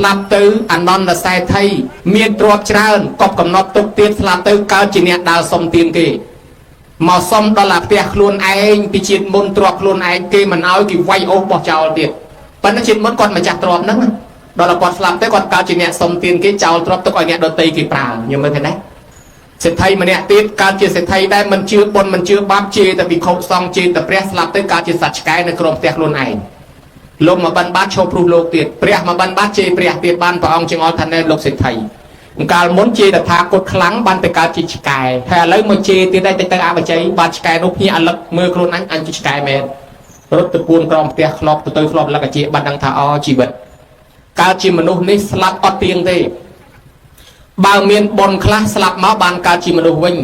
ลับตื้ออันนอนละไซไทยเมียนตรวจเชิญกบกำนดตุกเตียนสลับตื้อเก้าจีเนียดาวสมเตียนกีหมอสมดอลลาร์เปียคลุนเองปีจิตมุนตรวจคลุนเองกีมันเอากี่ไวโอ๊บอกเจ้าเตียนปัญจิตมุนก่อนมาจากตรวจนั่งดอลลาร์ก่อนสลับตื้อก่อนเก้าจีเนียสมเตียนกีเจ้าตรวจตุกไอเนียโดนตีกี่เปล่ายังไม่เห็นไหมเศรษฐีมันเนี่ยตีการเจริญเศรษฐีได้มันเชื่อบนมันเชื่อบ้าเจแต่ปีเขาซองเจแต่เปรี้ยสลับตื้อการเจริญสัจไกในกรมเตียคลุนเองลงมาบันบาโชว์พลูโลกเตียเปรี้ยมาบันบาเจเปรี้ยเตียบ้านพระองค์จึงเอาทันในโลกเศรษฐีการม้วนเจแต่ทากดครั้งบันแต่การจิตกายแพ้เลยมือเจตีได้แต่อาบใจบันจิตกายนุกนี้อันลักมือครูนั้นอันจิตกายแมนรถตะปูนกรองเตียคลอกตัวคลอกแล้วก็เจบันดังท่าอ้อจีบการจิมนุษย์นี้สลับอดเตียงเตบางเมียนบนคลาสลับมาบานการจิมนุษย์วิ่ง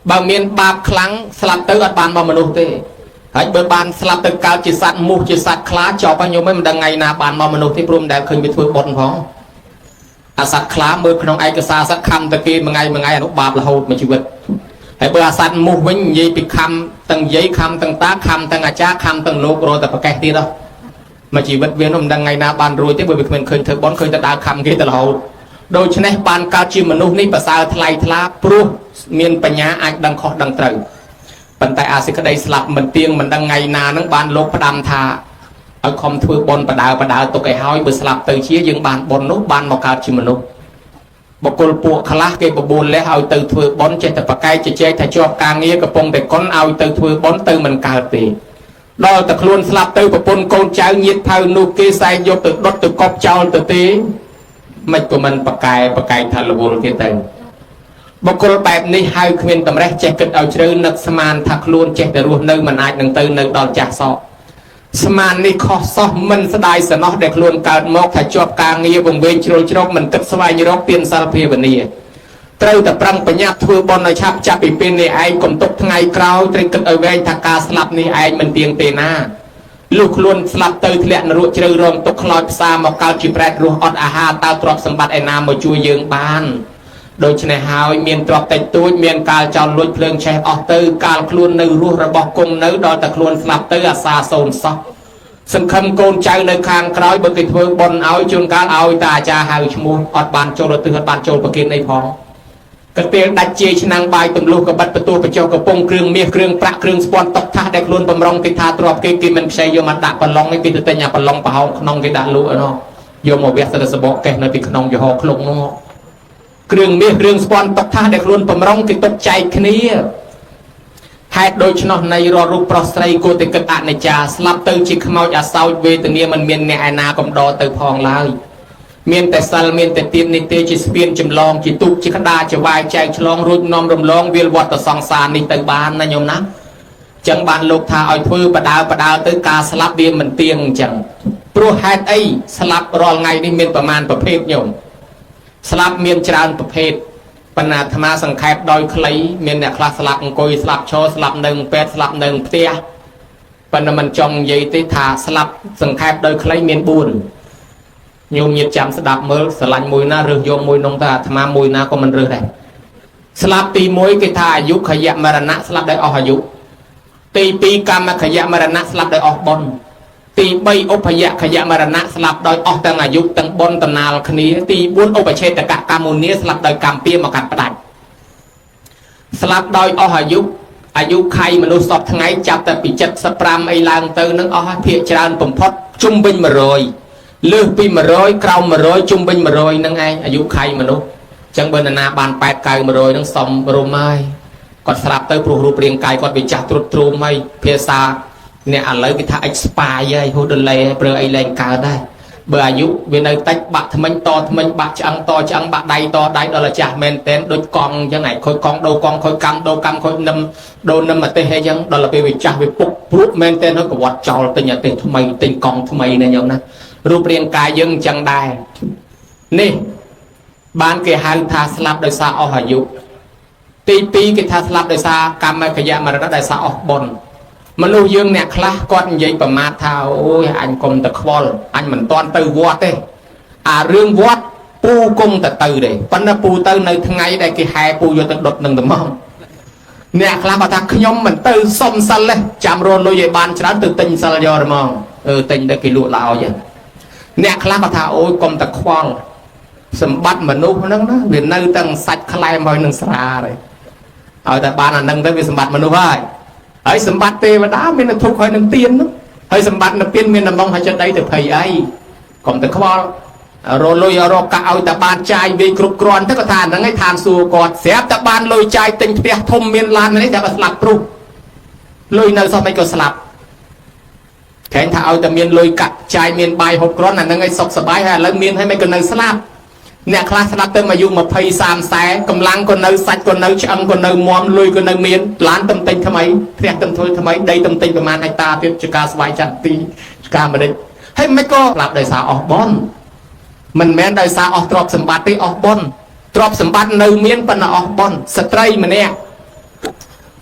บางเมียนบาปครั้งสลับเตอร์บานบางมนุษย์เตให้เบอร์บานสลับเตอร์การจิตสัตว์มูจิตสัตว์คลาจอปัญญาไม่มันดังไงนาบานบางมนุษย์ที่พรุ่มแดดเคยไปทั่วบนของอาสัตคลาเมื่อขนมไอกษาสักคำตะกี้มังไงอนุบาปละหูมาชีวิตให้เบอร์สัตว์มูวิ่งยีปิคำตั้งยีคำตั้งตาคำตั้งอาจารย์คำตั้งโลกโรแต่ประแกที่เรามาชีวิตเวียนมันดังไงนาบานรวยที่เบอร์เป็นเคยเธอบอลเคยตะตาคำกี่ตละหูโดยเฉพาะบานการจิมนุษย์นี่ภาษาทลายทลาปรุเมียนปัญญาอาจดังคอดังเตยปัญไตอาศิกได้สลับมันเตียงมันดังไงนานังบานโลกพระดำธาเอาคอมถือบนประดาวตกไอ้ห้อยเบอร์สลับเตยเชี่ยยังบานบนนุบานมอกาจิมนุษย์บกลปูคลาเก็บบนแล้วเอาเตยถือบนเจตปะไกจะเจถ้าจอบกลางเงี้ยกระปงแต่ก้นเอาเตยถือบนเตยมันกาตีดอตะคลุนสลับเตยปะปนโกนเจ้าเงียบเท่านูเกใส่ยกตึกรถตึกกอบเจ้าตึกตีไม่ก็มันปะไกทาลบุลที่เตยบกลแบบนี้ให้เขมรตำแรกเจ็กเอาเชื้อนักสมานทักล้วนเจ็กแต่รู้เนื้อมันอาจนังเตยเนื้อดอนจากซอสมานนี่ข้อซอมันสดายสนอเด็กล้วนการมอกถ้าจอบกลางเงียบวงเวียนโจรมันตึกสวายยรกเปลี่ยนสารเพวันนี้เตยแต่ปรังปัญญาทัวบอลในชับจับอีเป็นในไอกลมตกไงกราวเตยตึกเอาไว้ทากาสลับในไอมันเตียงเตนาลูกล้วนสลับเตยเลี้ยนรู้เจริญรองตกคลอยซาหมอกาวจีแปรรู้อดอาหารตาตรอกสมบัติไอนามาช่วยยืงบ้านโดยเฉพาะหายเมียนตรอกแต่ตัวเมียนการจอนลุยเพลิงใช้ออกเตยการคล้วนในรูระบอกกงเนื้อดอตะคล้วนสลับเตยอาซาโซนซอกสังคมโกนใจในคางกร้อยบนติดเพื่อบนเอาจนการเอาตาจาหายชมูอดบานโจรตือดบานโจรประกินในพองกระเตียงดัดเจชนางใบตุ่มลูกกระบัดประตูประเจ้ากระปงเครื่องเมียเครื่องประเครื่องสปอนตกท่าได้คล้วนบำรองติดท่าตรอบกินมันใช้โยมันดักปลองในปีตุเตญาปลองเผาขนองกิดาลูเนาะโยมเอาเวียสระสบกแกในปีขนองโยหอคลงเนาะเครื่องเมียเครื่องสปอนตกท่าได้คล้วนบำรองติดตกใจคนี้ให้โดยเฉพาะในรอรูปปลอสไตรโกติกตะในจ่าสลับเตยจิกขมอยอาเซาเวตเนียมันเมียนในไอนาคมดอเตยพองลายเมียนแต่ซัลเมียนแต่เตียนในเตจิสเปียนจำลองจิตุกจิขดาจะวายใจฉลองรุ่นนอมรำลองเวียลวัตสองสารในเตยบานนะโยมนะจังบานโลกทาเอาพื้นประดาวเตยกาสลับเบียนมันเตียงจังโปรไฮไอสลับรอไงนี่เมียนประมาณประเภทโยมสลับเมียนจานประเภทปัญหาธรรมะสังเขปโดยคลีเมียนเนี่ยคลาสลับองคุยสลับโชสลับหนึ่งเป็ดสลับหนึ่งเตี้ยปัญหามันจงยีติถาสลับสังเขปโดยคลีเมียนบุญโยมยึดจำสดับมือสลันมวยหน้าเรือโยมมวยนงตาธรรมะมวยหน้าก็มันเรือได้สลับตีมวยกิทาอายุขยะมรณะสลับได้ออกอายุตีปีกรรมขยะมรณะสลับได้ออกบนตีใบอุปยะขยะมรณะสลับโดยออกตั้งอายุตั้งบนตนาลคณีตีบุญอุปเชตกะกามุนีสลับโดยกรรมเปียมากัดประดับสลับโดยออกอายุใครมนุษย์สอบทั้งไงจับแต่ปีจัดสปรามไอลางเตอร์นั่งออกเพียจารผมพดจุ่มบินมาโรยเลือกปีมาโรยกราวมาโรยจุ่มบินมาโรยนั่งไงอายุใครมนุษย์จังเบอร์นาบานแปดกายมาโรยนั่งสมโรไม้กดสลับเตอร์ปลูกรูปเรียงกายกดไปจับตรูไม่เพียซาเนี่ยอะไรกิท่าไอ้สปายยัยโหดเลยเปลือยไอ้แรงกาได้เบอร์อายุเวลาตัดบะทำไมต่อทำไมบะจังต่อจังบะใดต่อใดดอลจ่าเมนเต้นโดยกองยังไงคอยกองโดกองคอยกำโดกำคอยนำโดนำมาเตะให้ยังดอลไปวิจารไปปุกปลุกเมนเต้นเขาก็วัดจอลเป็นอย่างเต้นทำไมเต้นกองทำไมเนี่ยยังนะรูปเรียงกายยังจังได้นี่บ้านเกี่ยหันทาสลับโดยซาออายุตีปีเกี่ยทาสลับโดยซากรรมขยะมาแล้วได้ซาออกบนมนุษย์ยังเนี่ยคลาก้อนยัยประมาทเท้าโอ้ยอันกลมตะควอลอันเหมือนตอนตือวัดเต้เรื่องวัดปูกงตะตือเด้ปัญหาปูตือในทั้งไงได้กี่แห่ปูอยู่ตะดดหนึ่งตะมองเนี่ยคลาบทักขยมเหมือนตือส้มสันเลยจำโรนโรยบานชนะตือติงสัลยอร์มองติงได้กี่ลูกลาวอย่าง អ្នកខ្លះក៏ថាអូយកុំតែខ្វល់សម្បត្តិមនុស្សហ្នឹងណាវានៅទាំងសាច់ខ្លែមហើយនឹងស្រាហើយឲ្យតែបានអាហ្នឹងទៅវាសម្បត្តិមនុស្សហើយសម្បត្តិទេវតាមានតែទុកហើយនឹងទៀននោះហើយសម្បត្តិនៅទៀនមានដំងហើយចិត្តអីទៅភ័យអីកុំតែខ្វល់រលុយរកកាក់ឲ្យតែបានចាយវាគ្រប់គ្រាន់ទៅក៏ថាហ្នឹងឯងឋានសួគ៌គាត់ស្រាប់តែបានលុយចាយទិញផ្ទះធំមានឡាននេះតែស្លាប់ព្រោះលុយនៅសោះមិនក៏ស្លាប់តែថាឲ្យតែមានលុយកាក់ចាយមានបាយហូបគ្រាន់អាហ្នឹងឯងសុខសប្បាយហើយឥឡូវមានហើយមិនក៏នៅស្លាប់អ្នកខ្លះស្លាប់ទៅអាយុ20 30កម្លាំងក៏នៅសាច់ក៏នៅឆ្អឹងក៏នៅមមលុយក៏នៅមានឡានតំទិញថ្មីផ្ទះតំធ្វើថ្មីដីតំទិញប្រមាណហិកតាទៀតជាការស្វ័យចន្ទទីការម្ដេចហើយមិនក៏ស្លាប់ដោយសារអស់បនមិនមែនដោយសារអស់ទ្រព្យសម្បត្តិទេអស់បនទ្រព្យសម្បត្តិនៅមានប៉ុន្តែអស់បនស្ត្រីម្នាក់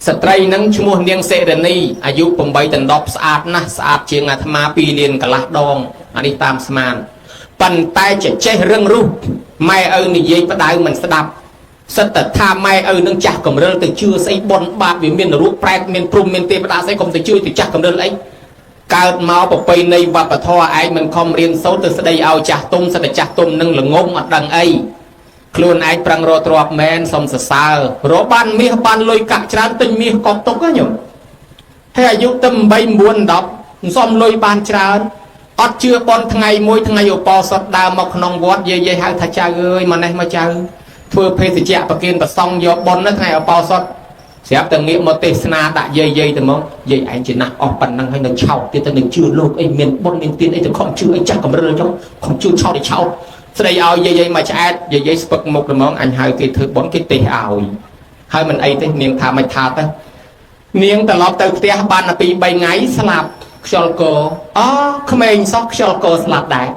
ស្ត្រីនឹងឈ្មោះនាងសេរនីអាយុ8ដណ្ដប់ស្អាតណាស់ស្អាតជាងអាត្មា2លានកន្លះដងអានេះតាមស្មានប៉ុន្តែចេះរឹងរូសម៉ែឪនិយាយផ្ដៅមិនស្ដាប់សិតតែថាម៉ែឪនឹងចាស់កំរិលទៅជឿស្អីបនបាបវាមាននរកប្រែតមានព្រំមានទេវតាស្អីកុំទៅជឿទៅចាស់កំរិលអីកើតមកប្រពៃណីវប្បធម៌ឯងមិនខំរៀនសូត្រទៅស្ដីឲ្យចាស់ទុំសិតតែចាស់ទុំនឹងល្ងងអត់ដឹងអីខ្លួនឯងប្រឹងរកទ្រព្យមែនសុំសរសើររកបានមាសបានលុយកាក់ច្រើនទិញមាសកប់ទុកហ្នឹងញោមហើយអាយុទៅ8 9 10សុំលុយបានច្រើនអត់ជឿបនថ្ងៃមួយថ្ងៃឧបោសថដើរមកក្នុងវត្តយាយហៅថាចៅអើយមកនេះមកចៅធ្វើភេសជ្ជៈប្រគិនប្រសងយកបននៅថ្ងៃឧបោសថស្រាប់តែងាកមកទេសនាដាក់យាយទៅមកយាយឯងជាណាស់អស់ប៉ុណ្ណឹងហើយនៅឆោតទៀតទៅនឹងជឿលោកអីមានបនមានទៀនអីទៅខំជឿអីចាស់កំរិលចុះខំជឿឆោតឲ្យឆោតស្ដីឲ្យយាយមកឆ្អែតយាយស្ពឹកមុខល្មងអញហៅគេធ្វើបនគេទេសឲ្យហើយមិនអីទេនាងថាមិនថាទៅនាងត្រឡប់ទៅផ្ទះបានតែ2 3ថ្ងៃស្លាប់ខ្យល់កក្មេងសោះខ្យល់កស្លាប់ដែរ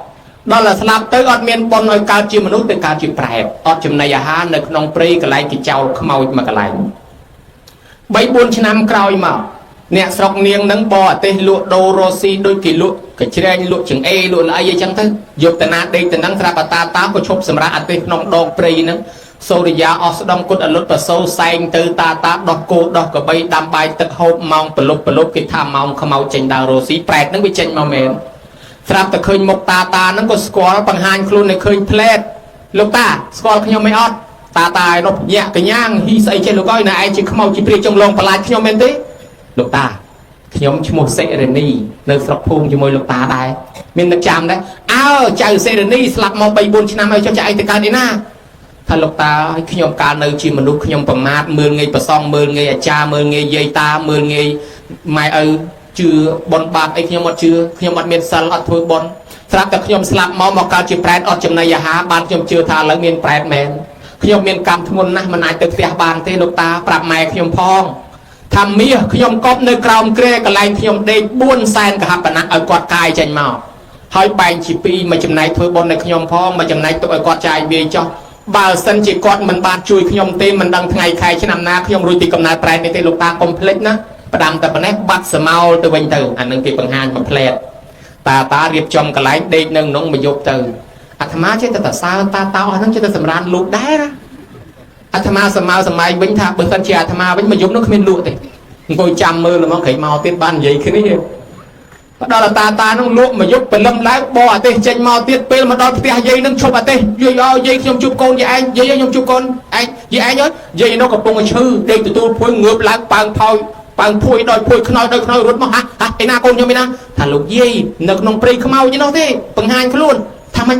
ដល់តែស្លាប់ទៅអត់មានបនឲ្យកើតជាមនុស្សទៅកើតជាប្រែតអត់ចំណីអាហារនៅក្នុងព្រៃកន្លែងគេចោលខ្មោចមកកន្លែង3 4 ឆ្នាំក្រោយមកអ្នកស្រុកនាងនឹងបរអាទេសលក់ដូររស់ស៊ីដូចគេលក់កញ្ច្រែងលក់ចង្អេលក់អីអញ្ចឹងទៅយកតាណាដេកទៅនឹងស្រាប់តាក៏ឈប់សម្រាប់អាទេសក្នុងដងព្រៃហ្នឹងសូរិយាអស់ស្ដងគុតអលុតប្រសូសែងទៅតាដោះគោដោះក្របីដាំបាយទឹកហូបម៉ោងប្រលប់គេថាម៉ោងខ្មោចចេញដើររស់ស៊ីប្រែតហ្នឹងវាចេញមកមែនស្រាប់តែឃើញមុខតាហ្នឹងក៏ស្គាល់បង្ហាញខ្លួនឲ្យឃើញផ្លែតលោកតាស្គាល់ខ្ញុំមិនអត់តាឯនោះញាក់កញ្ញាងហ៊ីស្អីចេះលោកអើយណែឯងជាខ្មោចជាព្រាចចុងឡងបន្លាចខ្ញុំមែនទេលោកតាខ្ញុំឈ្មោះសេរនីនៅស្រុកភូមិជាមួយលោកតាដែរមាននឹកចាំដែរអើចៅសេរនីស្លាប់មក3 4 ឆ្នាំហើយចុះចៅឯងទៅកើតឯណាថាលោកតាឲ្យខ្ញុំកាលនៅជាមនុស្សខ្ញុំប្រមាថមើលងាយប្រសងមើលងាយអាចារ្យមើលងាយយាយតាមើលងាយម៉ែឪជឿបនបាបអីខ្ញុំអត់ជឿខ្ញុំអត់មានសិលអត់ធ្វើបនស្រាប់តែខ្ញុំស្លាប់មកកើតជាប្រែតអត់ចំណីអាហារបានខ្ញុំជឿថាឥឡូវមានប្រែតមែនខ្ញុំមានកម្មធ្ងន់ណាស់មិនអាចទៅផ្ទះបានទេលោកតាប្រាប់ម៉ែខ្ញុំផងថាមាសខ្ញុំកប់នៅក្រោមគ្រែកន្លែងខ្ញុំដេក4 សែនកហបណៈឲ្យគាត់កាយចេញមកហើយបែងជា2មួយចំណែកធ្វើបននៅខ្ញុំផងមួយចំណែកទុកឲ្យគាត់ចាយវាយចោះបើសិនជាគាត់មិនបានជួយខ្ញុំទេមិនដឹងថ្ងៃខែឆ្នាំណាខ្ញុំរួចពីកំណើតប្រែតនេះទេលោកតាកុំភ្លេចណាផ្ដាំតែប៉ុណ្ណេះបាត់សមោលទៅវិញទៅអានឹងគេបង្ហាញមកផ្លែតតារៀបចំកន្លែងដេកនៅក្នុងមួយយប់ទៅអាត្មាចេះតែសើតាអស់ហ្នឹងចេះតែសម្រានលោកដែរអាត្មាសម័យវិញថាបើសិនជាអាត្មាវិញមួយយប់នោះគ្មានលក់ទេអង្គុយចាំមើលហ្មងក្រែងមកទៀតបាននិយាយគ្នាដល់តានោះលក់មួយយប់ព្រលឹមឡើងបោអាទេសចេញមកទៀតពេលមកដល់ផ្ទះយាយនឹងឈប់អាទេសយាយខ្ញុំជួបកូនយាយឯងយាយខ្ញុំជួបកូនឯងយាយឯងយាយនោះកំពុងឈឺដេកទទួលភួយងើបឡើងប៉ើងផោយប៉ើងភួយដោយភួយខ្នើយដោយខ្នើយរត់មកឯណាកូនខ្ញុំឯណាថាលោកយាយនៅក្នុងព្រៃខ្មោចនោះទេបង្ហាញខ្លួនថាម៉េច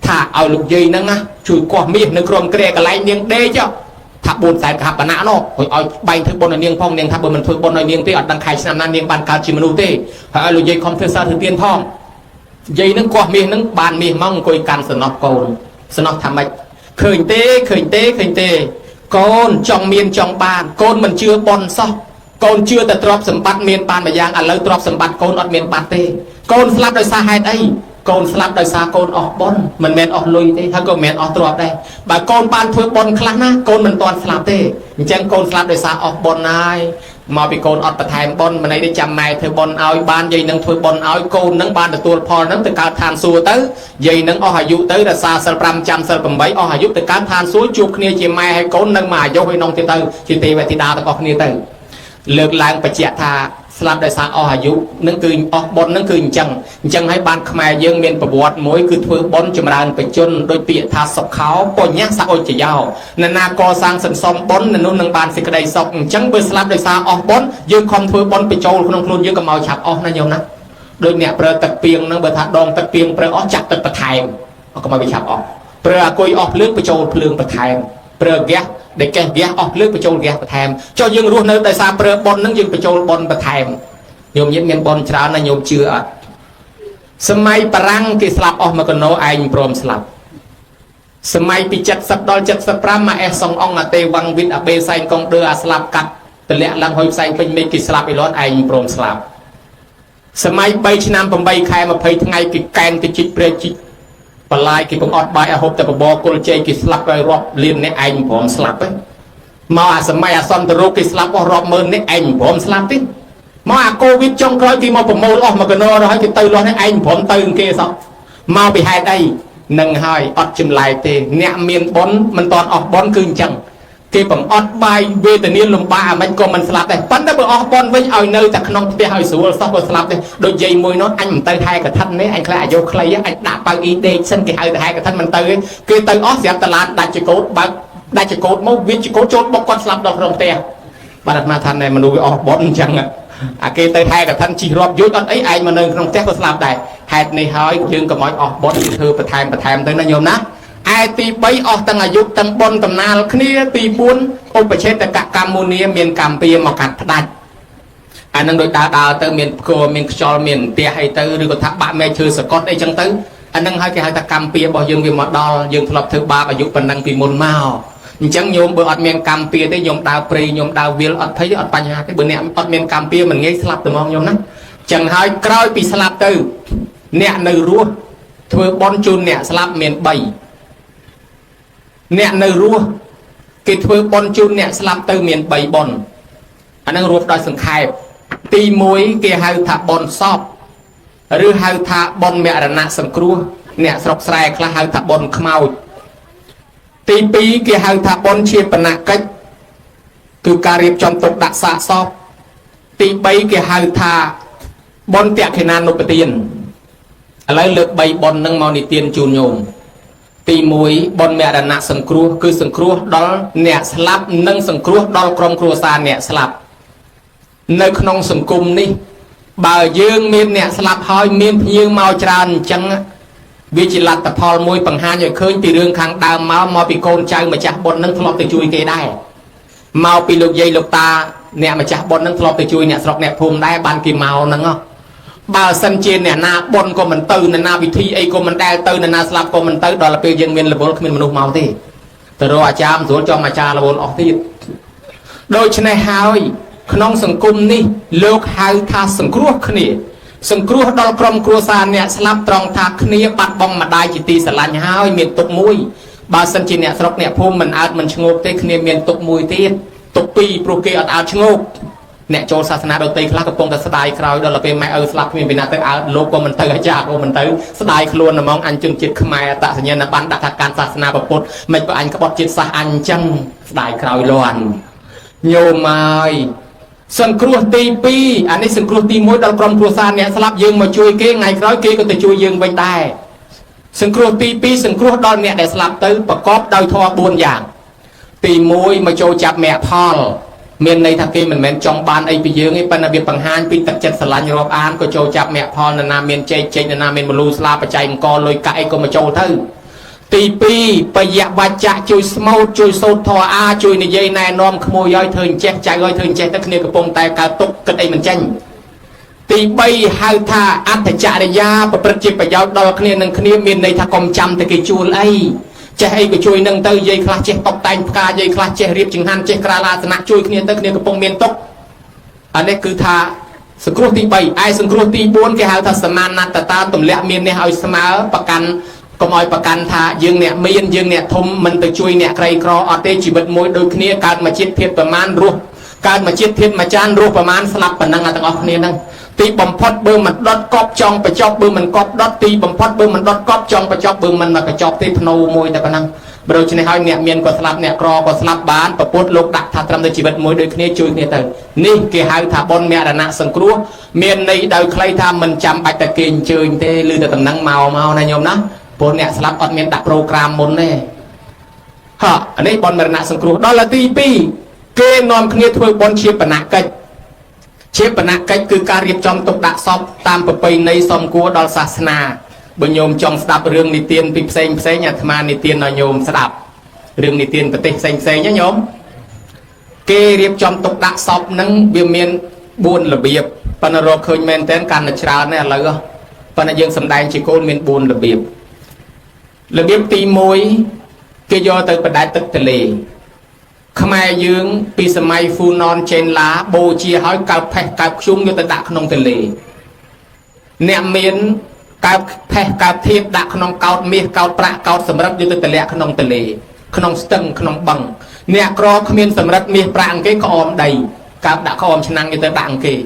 ថាឲ្យលោកយាយហ្នឹងណាជួយកោះមាសនៅក្រុមគ្រែកន្លែងនាងដេកថា4 សែនកហបណៈនោះឲ្យបែងធ្វើបុណ្យឲ្យនាងផងនាងថាបើមិនធ្វើបុណ្យឲ្យនាងទេអត់ដឹងខែឆ្នាំណានាងបានកើតជាមនុស្សទេហើយឲ្យលោកយាយខំធ្វើសារធ្វើទានផងយាយហ្នឹងកោះមាសហ្នឹងបានមាសមកអង្គុយកាន់សំណោះកូនសំណោះថាម៉េចឃើញទេកូនចង់មានចង់បានកូនមិនជឿបុណ្យសោះកូនជឿតែទ្រព្យសម្បត្តិមានបានមួយយ៉ាងឥឡូវទ្រព្យសម្បត្តិកូនអត់មានបាត់ទេកូនស្លាប់ដោយសារហេតុអីកូនស្លាប់ដោយសារកូនអស់បុណ្យមិនមែនអស់លុយទេហើយក៏មិនមែនអស់ទ្រព្យដែរបើកូនបានធ្វើបុណ្យខ្លះណាកូនមិនទាន់ស្លាប់ទេអញ្ចឹងកូនស្លាប់ដោយសារអស់បុណ្យហើយមកពីកូនអត់បន្ថែមបុណ្យមិនន័យទេចាំម៉ែធ្វើបុណ្យឲ្យបានយាយនឹងធ្វើបុណ្យឲ្យកូននឹងបានទទួលផលនឹងទៅកើតឋានសួគ៌ទៅយាយនឹងអស់អាយុទៅរក្សាសិល5ចាំសិល8អស់អាយុទៅកើតឋានសួគ៌ជួបគ្នាជាម៉ែហើយកូននឹងមកអាយុឲ្យនងទៀតទៅជាទេវធីតាទាំងអស់គ្នាទៅលើកឡើងបញ្ជាក់ថា ស្លាប់ដោយសារអស់អាយុនឹងគឺអស់បុណ្យនឹងគឺអញ្ចឹងឲ្យបានខ្មែរយើងមានប្រវត្តិមួយគឺធ្វើបុណ្យចម្រើនបជនដោយពាក្យថាសុខោបញ្ញសឧច្ចយោនរណាកសាងសន្សំបុណ្យនោះនឹងបានសេចក្តីសុខអញ្ចឹងបើស្លាប់ដោយសារអស់បុណ្យយើងខំធ្វើបុណ្យបញ្ចូលក្នុងខ្លួនយើងកុំឲ្យឆាប់អស់ណាញោមណាដូចអ្នកប្រើទឹកពីងហ្នឹងបើថាដងទឹកពីងប្រើអស់ចាក់ទឹកបន្ថែមកុំឲ្យវាឆាប់អស់ប្រើអាគុយអស់ភ្លើងបញ្ចូលភ្លើងបន្ថែមប្រើហ្គាសដែលកេះហ្គាសអស់ភ្លើងបញ្ចូលហ្គាសបន្ថែមចុះយើងរស់នៅដោយសារប្រើបុណ្យហ្នឹងយើងបញ្ចូលបុណ្យបន្ថែមញោមញាតិមានបុណ្យច្រើនណាស់ញោមជឿអត់សម័យបារាំងគេស្លាប់អស់មកកណោឯងព្រមស្លាប់សម័យពី70ដល់75មកអេសសុងអង្គអាទេវងវិតអាបេសែងកងដឺអាស្លាប់កាត់ទម្លាក់ឡើងហុយផ្សែងពេញមេឃគេស្លាប់អីលាន់ឯងព្រមស្លាប់សម័យ3ឆ្នាំ8ខែ20ថ្ងៃគេកែនគេជីកព្រែជីកបលាយគេពងអត់បាយឲ្យហូបតែបបរគុលជ័យគេស្លាប់ហើយរាប់លានអ្នកឯងព្រមស្លាប់ហ៎មកអាសម័យអសន្នរោគគេស្លាប់អស់រាប់ម៉ឺនអ្នកឯងព្រមស្លាប់ទេមកអាកូវីដចុងក្រោយគេមកប្រមូលអស់មកកណោrồiគេទៅលាស់នេះឯងព្រមទៅគេសោះមកពីហេតុអីនឹងហើយអត់ចម្លែកទេអ្នកមានបុណ្យមិនតន់អស់បុណ្យគឺអញ្ចឹងគេបំអត់បាយវេទនាលំបាកអាមិនក៏មិនស្លាប់ដែរប៉ុន្តែបើអស់បុណ្យវិញឲ្យនៅតែក្នុងផ្ទះឲ្យស្រួលសោះក៏ស្លាប់ដែរដូចយាយមួយនោះអញមិនទៅហែកឋិនទេអញខ្លាចអាយុខ្លីអញដាក់បើកអ៊ីដេកសិនគេហៅទៅហែកឋិនមិនទៅទេគេទៅអស់ស្រាប់តឡានដាច់ចកោតបើកដាច់ចកោតមកវាចកោតចូលបុកគាត់ស្លាប់ដល់ក្នុងផ្ទះបាទអាត្មាថាណែមនុស្សវាអស់បុណ្យអញ្ចឹងអាគេទៅហែកឋិនជីរាប់យូរអត់អីឯងមកនៅក្នុងផ្ទះក៏ស្លាប់ដែរហេតុនេះហើយយើងកុំឲ្យអស់បុណ្យធ្វើបន្ថែមទៅណាញោមណាឯទី3អស់ទាំងអាយុទាំងបុណ្យកំណាលគ្នាទី4ឧបឆេតកកម្មមុនីមានកម្មពៀមកកាត់ផ្ដាច់អានឹងដូចដើរទៅមានផ្គរមានខ្យល់មានផ្ទះអីទៅឬក៏ថាបាក់មែកឈើសកត់អីចឹងទៅអានឹងហើយគេហៅថាកម្មពៀរបស់យើងវាមកដល់យើងធ្លាប់ធ្វើបាបអាយុប៉ុណ្ណឹងពីមុនមកអញ្ចឹងញោមបើអត់មានកម្មពៀទេញោមដើរព្រៃញោមដើរវាលអត់ភ័យទេអត់បញ្ហាទេបើអ្នកអត់មានកម្មពៀមិនងាយស្លាប់តែហ្មងញោមណាចឹងហើយក្រោយពីស្លាប់ទៅអ្នកនៅរស់ធ្វើបុណ្យជូនអ្នកស្លាប់មាន3អ្នកនៅរស់គេធ្វើបុណ្យជូនអ្នកស្លាប់ទៅមាន3បុណ្យអានឹងរួមដោយសង្ខេបទី1គេហៅថាបុណ្យសពឬហៅថាបុណ្យមរណៈសង្គ្រោះអ្នកស្រុកស្រែខ្លះហៅថាបុណ្យខ្មោចទី2គេហៅថាបុណ្យជាបណកិច្ចគឺការរៀបចំទុកដាក់សាកសពទី3គេហៅថាបុណ្យតក្កិណានុប្បទានឥឡូវលើក3បុណ្យនឹងមកនិទានជូនញោមទី1បុណ្យមរណៈសង្គ្រោះគឺសង្គ្រោះដល់អ្នកស្លាប់និងសង្គ្រោះដល់ក្រុមគ្រួសារអ្នកស្លាប់នៅក្នុងសង្គមនេះបើយើងមានអ្នកស្លាប់ហើយមានភ្ញៀវមកច្រើនអញ្ចឹងវាជាលទ្ធផលមួយបង្ហាញឲ្យឃើញពីរឿងខាងដើមមកពីកូនចៅម្ចាស់បុណ្យនឹងធ្លាប់ទៅជួយគេដែរមកពីលោកយាយលោកតាអ្នកម្ចាស់បុណ្យនឹងធ្លាប់ទៅជួយអ្នកស្រុកអ្នកភូមិដែរបានគេមកហ្នឹងបើសិនជាអ្នកណាបុណ្យក៏មិនទៅអ្នកណាវិធីអីក៏មិនដែលទៅអ្នកណាស្លាប់ក៏មិនទៅដល់ពេលយើងមានរវល់គ្មានមនុស្សមកទេទៅរកអាចារ្យមិនស្រួលចំអាចារ្យរវល់អស់ទៀតដូច្នេះហើយក្នុងសង្គមនេះលោកហៅថាសង្គ្រោះគ្នាសង្គ្រោះដល់ក្រុមគ្រួសារអ្នកស្លាប់ត្រង់ថាគ្នាបាត់បង់ម្ដាយជាទីស្រឡាញ់ហើយមានទុកមួយបើសិនជាអ្នកស្រុកអ្នកភូមិមិនអើតមិនឈ្ងោកទេគ្នាមានទុកមួយទៀតទុកពីរព្រោះគេអត់អើតឈ្ងោកអ្នកចូលសាសនាដទៃខ្លះកំពុងតែស្ដាយក្រោយដល់ពេលម៉ែឪស្លាប់គ្មានពីណាទៅអើតលោកក៏មិនទៅអាចារ្យក៏មិនទៅស្ដាយខ្លួនហ្មងអញជនជាតិខ្មែរអត្តសញ្ញាណប័ណ្ណដាក់ថាការសាសនាពុទ្ធមិនបើអញក្បត់ជាតិសាសអញអញ្ចឹងស្ដាយក្រោយលាន់ញោមហើយសង្គ្រោះទី2អានេះសង្គ្រោះទី1ដល់ក្រុមគ្រួសារអ្នកស្លាប់យើងមកជួយគេថ្ងៃក្រោយគេក៏ទៅជួយយើងវិញដែរសង្គ្រោះទី2សង្គ្រោះដល់អ្នកដែលស្លាប់ទៅប្រកបដោយធម៌4យ៉ាងទី1មកចូលចាប់មគ្គផលមានន័យថាគេមិនមែនចង់បានអីពីយើងទេប៉ុន្តែវាបង្ហាញពីទឹកចិត្តស្រឡាញ់រាប់អានក៏ចូលចាប់មគ្គផលនរណាមានចេកនរណាមានមលូស្លាបច្ច័យអង្គលុយកាក់អីក៏មកចូលទៅទី2បយវច្ចៈជួយស្មោតជួយសូត្រធម៌អាជួយនិយាយណែនាំក្មួយឲ្យធ្វើចេះចៅឲ្យធ្វើចេះទៅគ្នាកំពុងតែកើតទុកគិតអីមិនចេញទី3ហៅថាអត្តចរិយាប្រព្រឹត្តជាប្រយោជន៍ដល់គ្នានឹងគ្នាមានន័យថាកុំចាំតែគេជួលអីចេះអីក៏ជួយនឹងទៅយាយខ្លះចេះតុបតែងផ្កាយាយខ្លះចេះរៀបចង្ហាន់ចេះក្រាលអាសនៈជួយគ្នាទៅគ្នាកំពុងមានទុកអានេះគឺថាសង្គ្រោះទី3ឯសង្គ្រោះទី4គេហៅថាសមានតតាទម្លាក់មាននេះឲ្យស្មើប្រកាន់កុំឲ្យប្រកាន់ថាយើងអ្នកមានយើងអ្នកធំមិនទៅជួយអ្នកក្រីក្រអត់ទេជីវិតមួយដូចគ្នាកើតមកជាតិធាតុប្រមាណរស់កើតមកជាតិធាតុមួយចានរស់ប្រមាណស្លាប់ប៉ុណ្ណឹងទាំងអស់គ្នាហ្នឹង ទីបំផុតបើមិនដុតកប់ចង់បញ្ចប់បើមិនកប់ដុតទីបំផុតបើមិនដុតកប់ចង់បញ្ចប់បើមិនមកកញ្ចប់ទេភ្នូមួយតែប៉ុណ្ណឹងព្រោះឆ្នេះហើយអ្នកមានក៏ស្លាប់អ្នកក្រក៏ស្លាប់បានប្រពុតលោកដាក់ថាត្រឹមតែជីវិតមួយដូចគ្នាជួយគ្នាទៅនេះគេហៅថាបុណ្យមរណៈសង្គ្រោះមានន័យដោយខ្លីថាមិនចាំបាច់តែគេអញ្ជើញទេឬតែតំណែងមកណាញោមណាព្រោះអ្នកស្លាប់អត់មានដាក់ប្រូក្រាមមុនទេហ៎នេះបុណ្យមរណៈសង្គ្រោះដល់ទី2គេនាំគ្នាធ្វើបុណ្យជាបណកិច្ចជាបណកិច្ចគឺការរៀបចំទុកដាក់សពតាមប្រពៃណីសមគួរដល់សាសនាបើញោមចង់ស្ដាប់រឿងនិទានពីផ្សេងអាត្មានិទានឲ្យញោមស្ដាប់រឿងនិទានប្រទេសផ្សេងណាញោមគេរៀបចំទុកដាក់សពហ្នឹងវាមាន4របៀបប៉ុន្តែរកឃើញមែនតើកាន់តែច្រើនណាស់ឥឡូវប៉ុន្តែយើងសំដែងជាគោលមាន4របៀបទី1គេយកទៅបដែតទឹកទន្លេខ្មែរយើងពីសម័យហ្វូណនចេនឡាបូជាឲ្យកើបផេះកើបខ្ជុំយកទៅដាក់ក្នុងទន្លេអ្នកមានកើបផេះកើបធៀបដាក់ក្នុងកោតមាសកោតប្រាក់កោតសម្រាប់យកទៅទម្លាក់ក្នុងទន្លេក្នុងស្ទឹងក្នុងបឹងអ្នកក្រគ្មានសម្រាប់មាសប្រាក់អង្គគេក្អមដីកើបដាក់ក្អមឆ្នាំងយកទៅដាក់អង្គគេឥ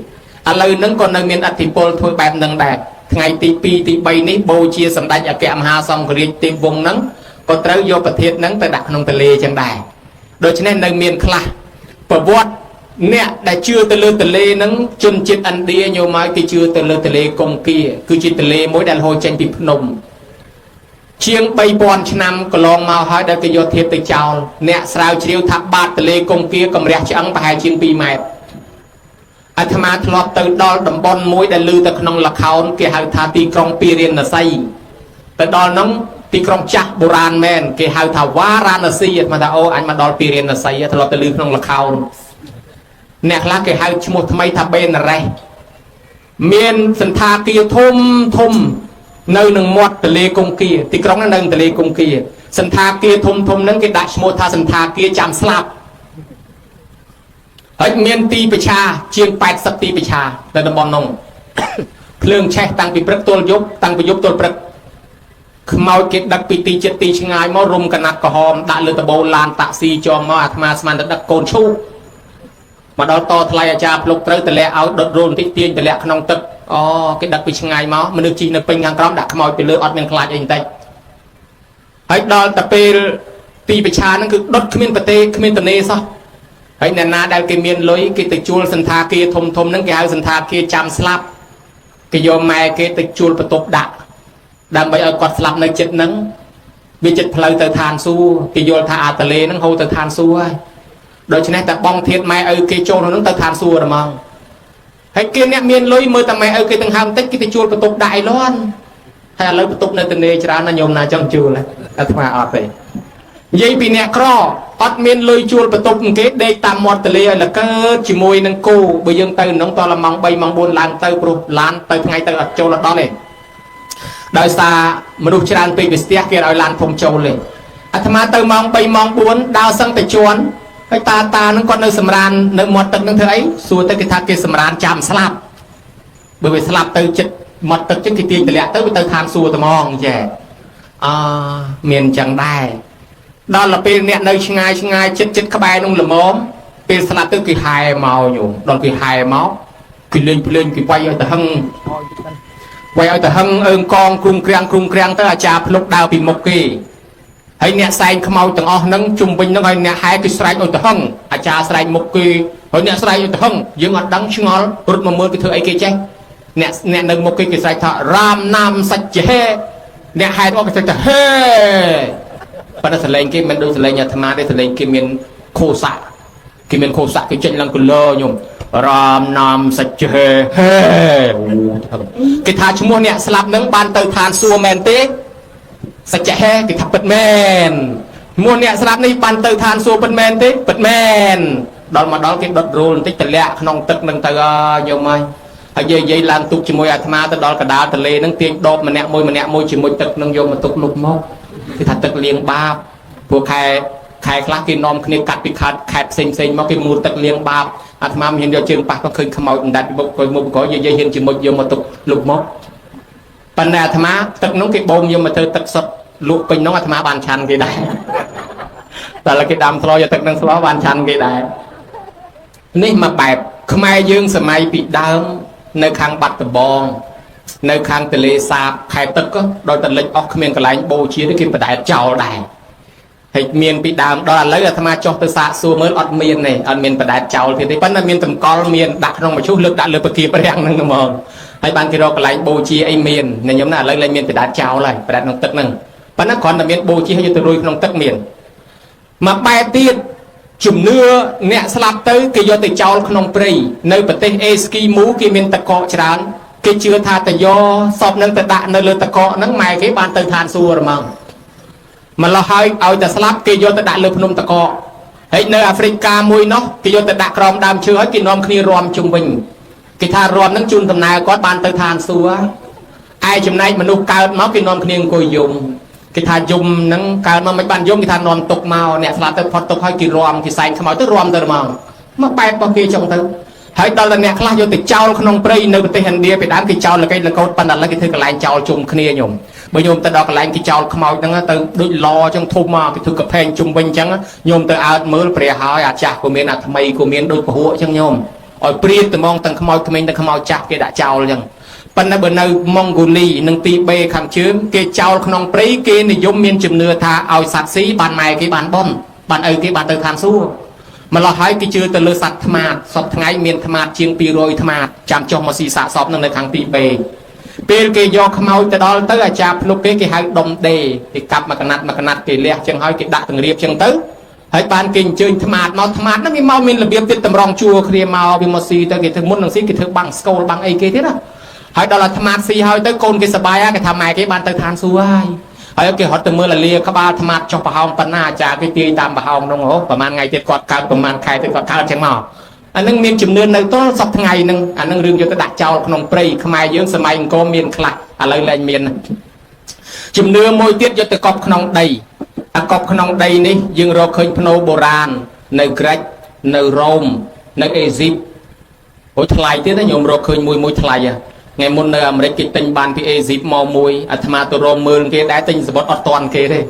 ឡូវហ្នឹងក៏នៅមានអធិពលធ្វើបែបហ្នឹងដែរថ្ងៃទី2ទី3នេះបូជាសម្ដេចអគ្គមហាសង្ឃរាជទេពវង្សហ្នឹងក៏ត្រូវយកប្រធានហ្នឹងទៅដាក់ក្នុងទន្លេចឹងដែរដូច្នេះនៅមានខ្លះប្រវត្តិអ្នកដែលជឿទៅលើទន្លេហ្នឹងជនជាតិឥណ្ឌាញោមមកគេជឿទៅលើទន្លេកុងគាគឺជាទន្លេមួយដែលហូរចេញពីភ្នំជាង3000ឆ្នាំកន្លងមកហើយដែលគេយកធាតុទៅចោលអ្នកស្រាវជ្រាវថាបាតទន្លេកុងគាកម្រះឆ្អឹងប្រហែលជាង2ម៉ែត្រអាត្មាធ្លាប់ទៅដល់តំបន់មួយដែលឮទៅក្នុងល្ខោនគេហៅថាទីក្រុងពីរាណសីទៅដល់ហ្នឹងទីក្រុងចាស់បុរាណមែនគេហៅថាវ៉ារ៉ាណស៊ីអាត្មាថាអូអញមកដល់ពីរាណសីធ្លាប់ទៅឮក្នុងល្ខោនអ្នកខ្លះគេហៅឈ្មោះថ្មីថាបេនរ៉េសមានសន្តាគារធំនៅនឹងមាត់ទន្លេកុងគាទីក្រុងហ្នឹងនៅទន្លេកុងគាសន្តាគារធំហ្នឹងគេដាក់ឈ្មោះថាសន្តាគារចាំស្លាប់ហើយមានទីប្រឆាជាង80ទីប្រឆានៅតំបន់នោះភ្លើងឆេះតាំងពីព្រឹកទល់យប់តាំងពីយប់ទល់ព្រឹកខ្មោចគេដឹកពីទីចិត្តទីឆ្ងាយមករុំកណាត់ក្រហមដាក់លើតបូឡានតាក់ស៊ីជាប់មកអាត្មាស្មានតែដឹកកូនឈូកមកដល់តថ្លៃអាចារ្យភ្លុកត្រូវតម្លាក់ឲ្យដុតរោលបន្តិចទាញតម្លាក់ក្នុងទឹកអូគេដឹកពីឆ្ងាយមកមនុស្សជិះនៅពេញខាងក្រោមដាក់ខ្មោចពីលើអត់មានខ្លាចអីបន្តិចហើយដល់តែពេលទីប្រឆាហ្នឹងគឺដុតគ្មានប្រទេសគ្មានតនេសោះហើយអ្នកណាដែលគេមានលុយគេទៅជួលសន្តាគារធំហ្នឹងគេហៅសន្តាគារចាំស្លាប់គេយកម៉ែគេទៅជួលបន្ទប់ដាក់ដើម្បីឲ្យគាត់ស្លាប់នៅចិត្តហ្នឹងវាចិត្តផ្លូវទៅឋានសួគ៌គេយល់ថាអាតលេហ្នឹងហូរទៅឋានសួគ៌ហើយដូច្នេះតែបងធាតម៉ែឪគេចូលក្នុងហ្នឹងទៅឋានសួគ៌ហ្មងហើយគេអ្នកមានលុយមើលតែម៉ែឪគេទាំងហើមតិចគេទៅជួលបន្ទប់ដាក់អីលាន់ហើយឥឡូវបន្ទប់នៅទនេច្រើនណាញោមណាចង់ជួលអាត្មាអត់ទេនិយាយពីអ្នកក្រអត់មានលុយជួលបន្ទប់គេដេកតាមមាត់ទន្លេឲ្យលកើតជាមួយនឹងគោបើយើងទៅក្នុងតឡម៉ោង3ម៉ោង4ឡើងទៅព្រោះឡានទៅថ្ងៃទៅអត់ចូលដល់ទេដោយសារមនុស្សច្រើនពេកវាស្ទះគេឲ្យឡានធំចូលទេអាត្មាទៅម៉ោង3ម៉ោង4ដើរសឹងតែជន់ហើយតាហ្នឹងគាត់នៅសម្រាននៅមាត់ទឹកហ្នឹងធ្វើអីសួរទៅគេថាគេសម្រានចាំស្លាប់បើវាស្លាប់ទៅចិត្តមាត់ទឹកចឹងគេទាញតម្លាក់ទៅវាទៅឋានសួគ៌ត្មងចេះមានចឹងដែរដល់ពេលអ្នកនៅឆ្ងាយចិត្តក្បែរនោះល្មមពេលស្លាប់ទៅគេហែមកញោមដល់គេហែមកគេលេងភ្លេងគេវាយឲ្យទៅហឹងអើងកងគ្រុំក្រាំងទៅអាចារ្យភ្លុកដើរពីមុខគេហើយអ្នកសែងខ្មោចទាំងអស់ហ្នឹងជុំវិញហ្នឹងហើយអ្នកហែគេស្រែកឲ្យទៅហឹងអាចារ្យស្រែកមុខគេហើយអ្នកស្រែកឲ្យទៅហឹងយើងអត់ដឹងឆ្ងល់រត់មកមើលគេធ្វើអីគេចេះអ្នកនៅមុខគេស្រែកថារាមណាមសច្ចហេអ្នកហែអត់គេស្រែកថាហេប៉ុន្តែសលេងគេមិនដូចសលេងអាត្មាទេសលេងគេមានខោស័កគេចេញឡើងគលញោមរាមណាមសច្ចហេហេគេថាឈ្មោះអ្នកស្លាប់ហ្នឹងបានទៅឋានសួគ៌មែនទេសច្ចហេគេថាពិតមែនឈ្មោះអ្នកស្លាប់នេះបានទៅឋានសួគ៌ពិតមែនទេពិតមែនដល់មកដល់គេដុតរោលបន្តិចតម្លាក់ក្នុងទឹកហ្នឹងទៅញោមហើយនិយាយឡើងទុកជាមួយអាត្មាទៅដល់កដាលទន្លេហ្នឹងទាញដបម្នាក់មួយជាមួយទឹកហ្នឹងយកមកទុកលុបមកគេថាទឹកលាងបាបព្រោះខែខ្លះគេនាំគ្នាកាត់ពីខេត្តផ្សេងមកគេមូលទឹកលាងបាបអាត្មាមិនហ៊ានយកជើងប៉ះក៏ឃើញខ្មោចដណ្ដិតមុខក៏និយាយហ៊ានជាមួយយកមកទុកលុបមកប៉ុន្តែអាត្មាទឹកនោះគេបូមយកមកធ្វើទឹកសុទ្ធលក់ពេញនោះអាត្មាបានឆាន់គេដែរតែគេដាំស្លោយកទឹកនឹងស្លោបានឆាន់គេដែរនេះមកបែបខ្មែរយើងសម័យពីដើម nơi khang bát tầm bong nơi khang tề lê sạp khai tức có đôi tận lịch óc miền cái lạnh bồ chia cái phải đại chào đại hay miền bị đàm đó là lấy là tham gia cho từ xa xưa mới ọt miền này ọt miền phải đại chào thì thấy vẫn là miền tầm con miền đặt trong một chút lực đã lực bậc kia phải đang nâng mờ hay ban kia đó cái lạnh bồ chia ai miền này nhóm là lấy lên miền phải đại chào lại phải đại nông tức nâng vẫn là còn là miền bồ chia hay từ đôi nông tức miền mà bài tiết chùm nưa nè slap tới cái do từ chào không prey nơi bờ tây eski mũ kia miền tây cọ chán cái chưa tha từ do sọp nâng từ đạn nơi lơ tây cọ nâng mày cái ban từ than xua rồi mà lo hơi ao từ slap cái do từ đạn lơ phun tây cọ ấy nơi Africa mùi nó cái do từ đạn rom đam chưa cái nom kia rom trung bình cái tha rom nâng chun tầm này có ban từ than xua ai chùm này mà nụ cao máu cái nom kia coi dùng cái thà dùng nâng cao mà mấy bạn dùng cái thà nón tục màu nè là tới phật tục hay kỳ rom thì xài không tới rom tới màu mà bay bao kia trong tới hãy đó là nè là vô từ trao không prey nơi bên hình địa bị đám cái trao là cái là câu ban là cái thứ cái lạnh trao chung kia nhung bởi nhung tới đó cái lạnh cái trao không màu đang từ đôi lo trong thùng mà cái thứ cặp hen chung bên trắng nhung tới ao mới bè hỏi chả của miền nào mày của miền đôi của hộ trong nhung ở bria từ mong tầng không màu của mình tầng không màu chả cái đã trao rồiปันนั้นบนในมองโกลีนังตีเบคำชื้นเกจเจ้าขนมปรีเกนิยมเมียนจุ่มเนื้อทาเอาสัตว์สีบานไม้กีบานบอนบานกีบานเตอร์ทานสู้มาเราให้กิจเตลือสัตว์ธรรมะสอบทั้งไงเมียนธรรมะเชียงปีโรยธรรมะจำจงมาสีสะสอบนั่งในทางตีเบเปลเกยอขมเอาแต่ดอลเตอร์จับลูกเกยให้ดมเดย์กลับมากระนัดเกลี่ยเชียงให้กิดักตึงเรียบเชียงเตอร์ให้ปานกินเชิญธรรมะมาธรรมะนั่นมีเมามินระเบียบติดตำรองชัวเคลียเมาบิมซีเตอร์กิถึงมุนนังซีกิถึงบังสโกลบังไอเกที่นั่นให้ดอลธรรมะซีให้tới côn cáiสบายcáiทำไมcái ban tớiทานสู้ให้cái họ từ mưa là lia các ba thรรมะtrong bà hồng pan na trả cái tiền tạm bà hồng đúng không? ประมาณไงติดกอดการประมาณใครติดกอดการเชียงหมออันนั้นมีจุดเนินในต้นสับทั้งไงนึงอันนั้นเรื่องจะตัดเจ้าขนมปรีขมายเยอะสมัยก็มีนคลักอะไรอะไรมีนจุดเนื้อมวยเตี้ยจะตะกอบขนมใดกอบขนมใดนี่ยังเราเคยพนโบราณในกรีกในโรมในเอจิปต์โอ้ทลายเตี้ยนะโยมเราเคยมวยทลายไงมุนในอเมริกติงบานที่เอซิปมอมวยอัตมาตัวโรมมือเกได้ติงสมบัติอตอนเกได้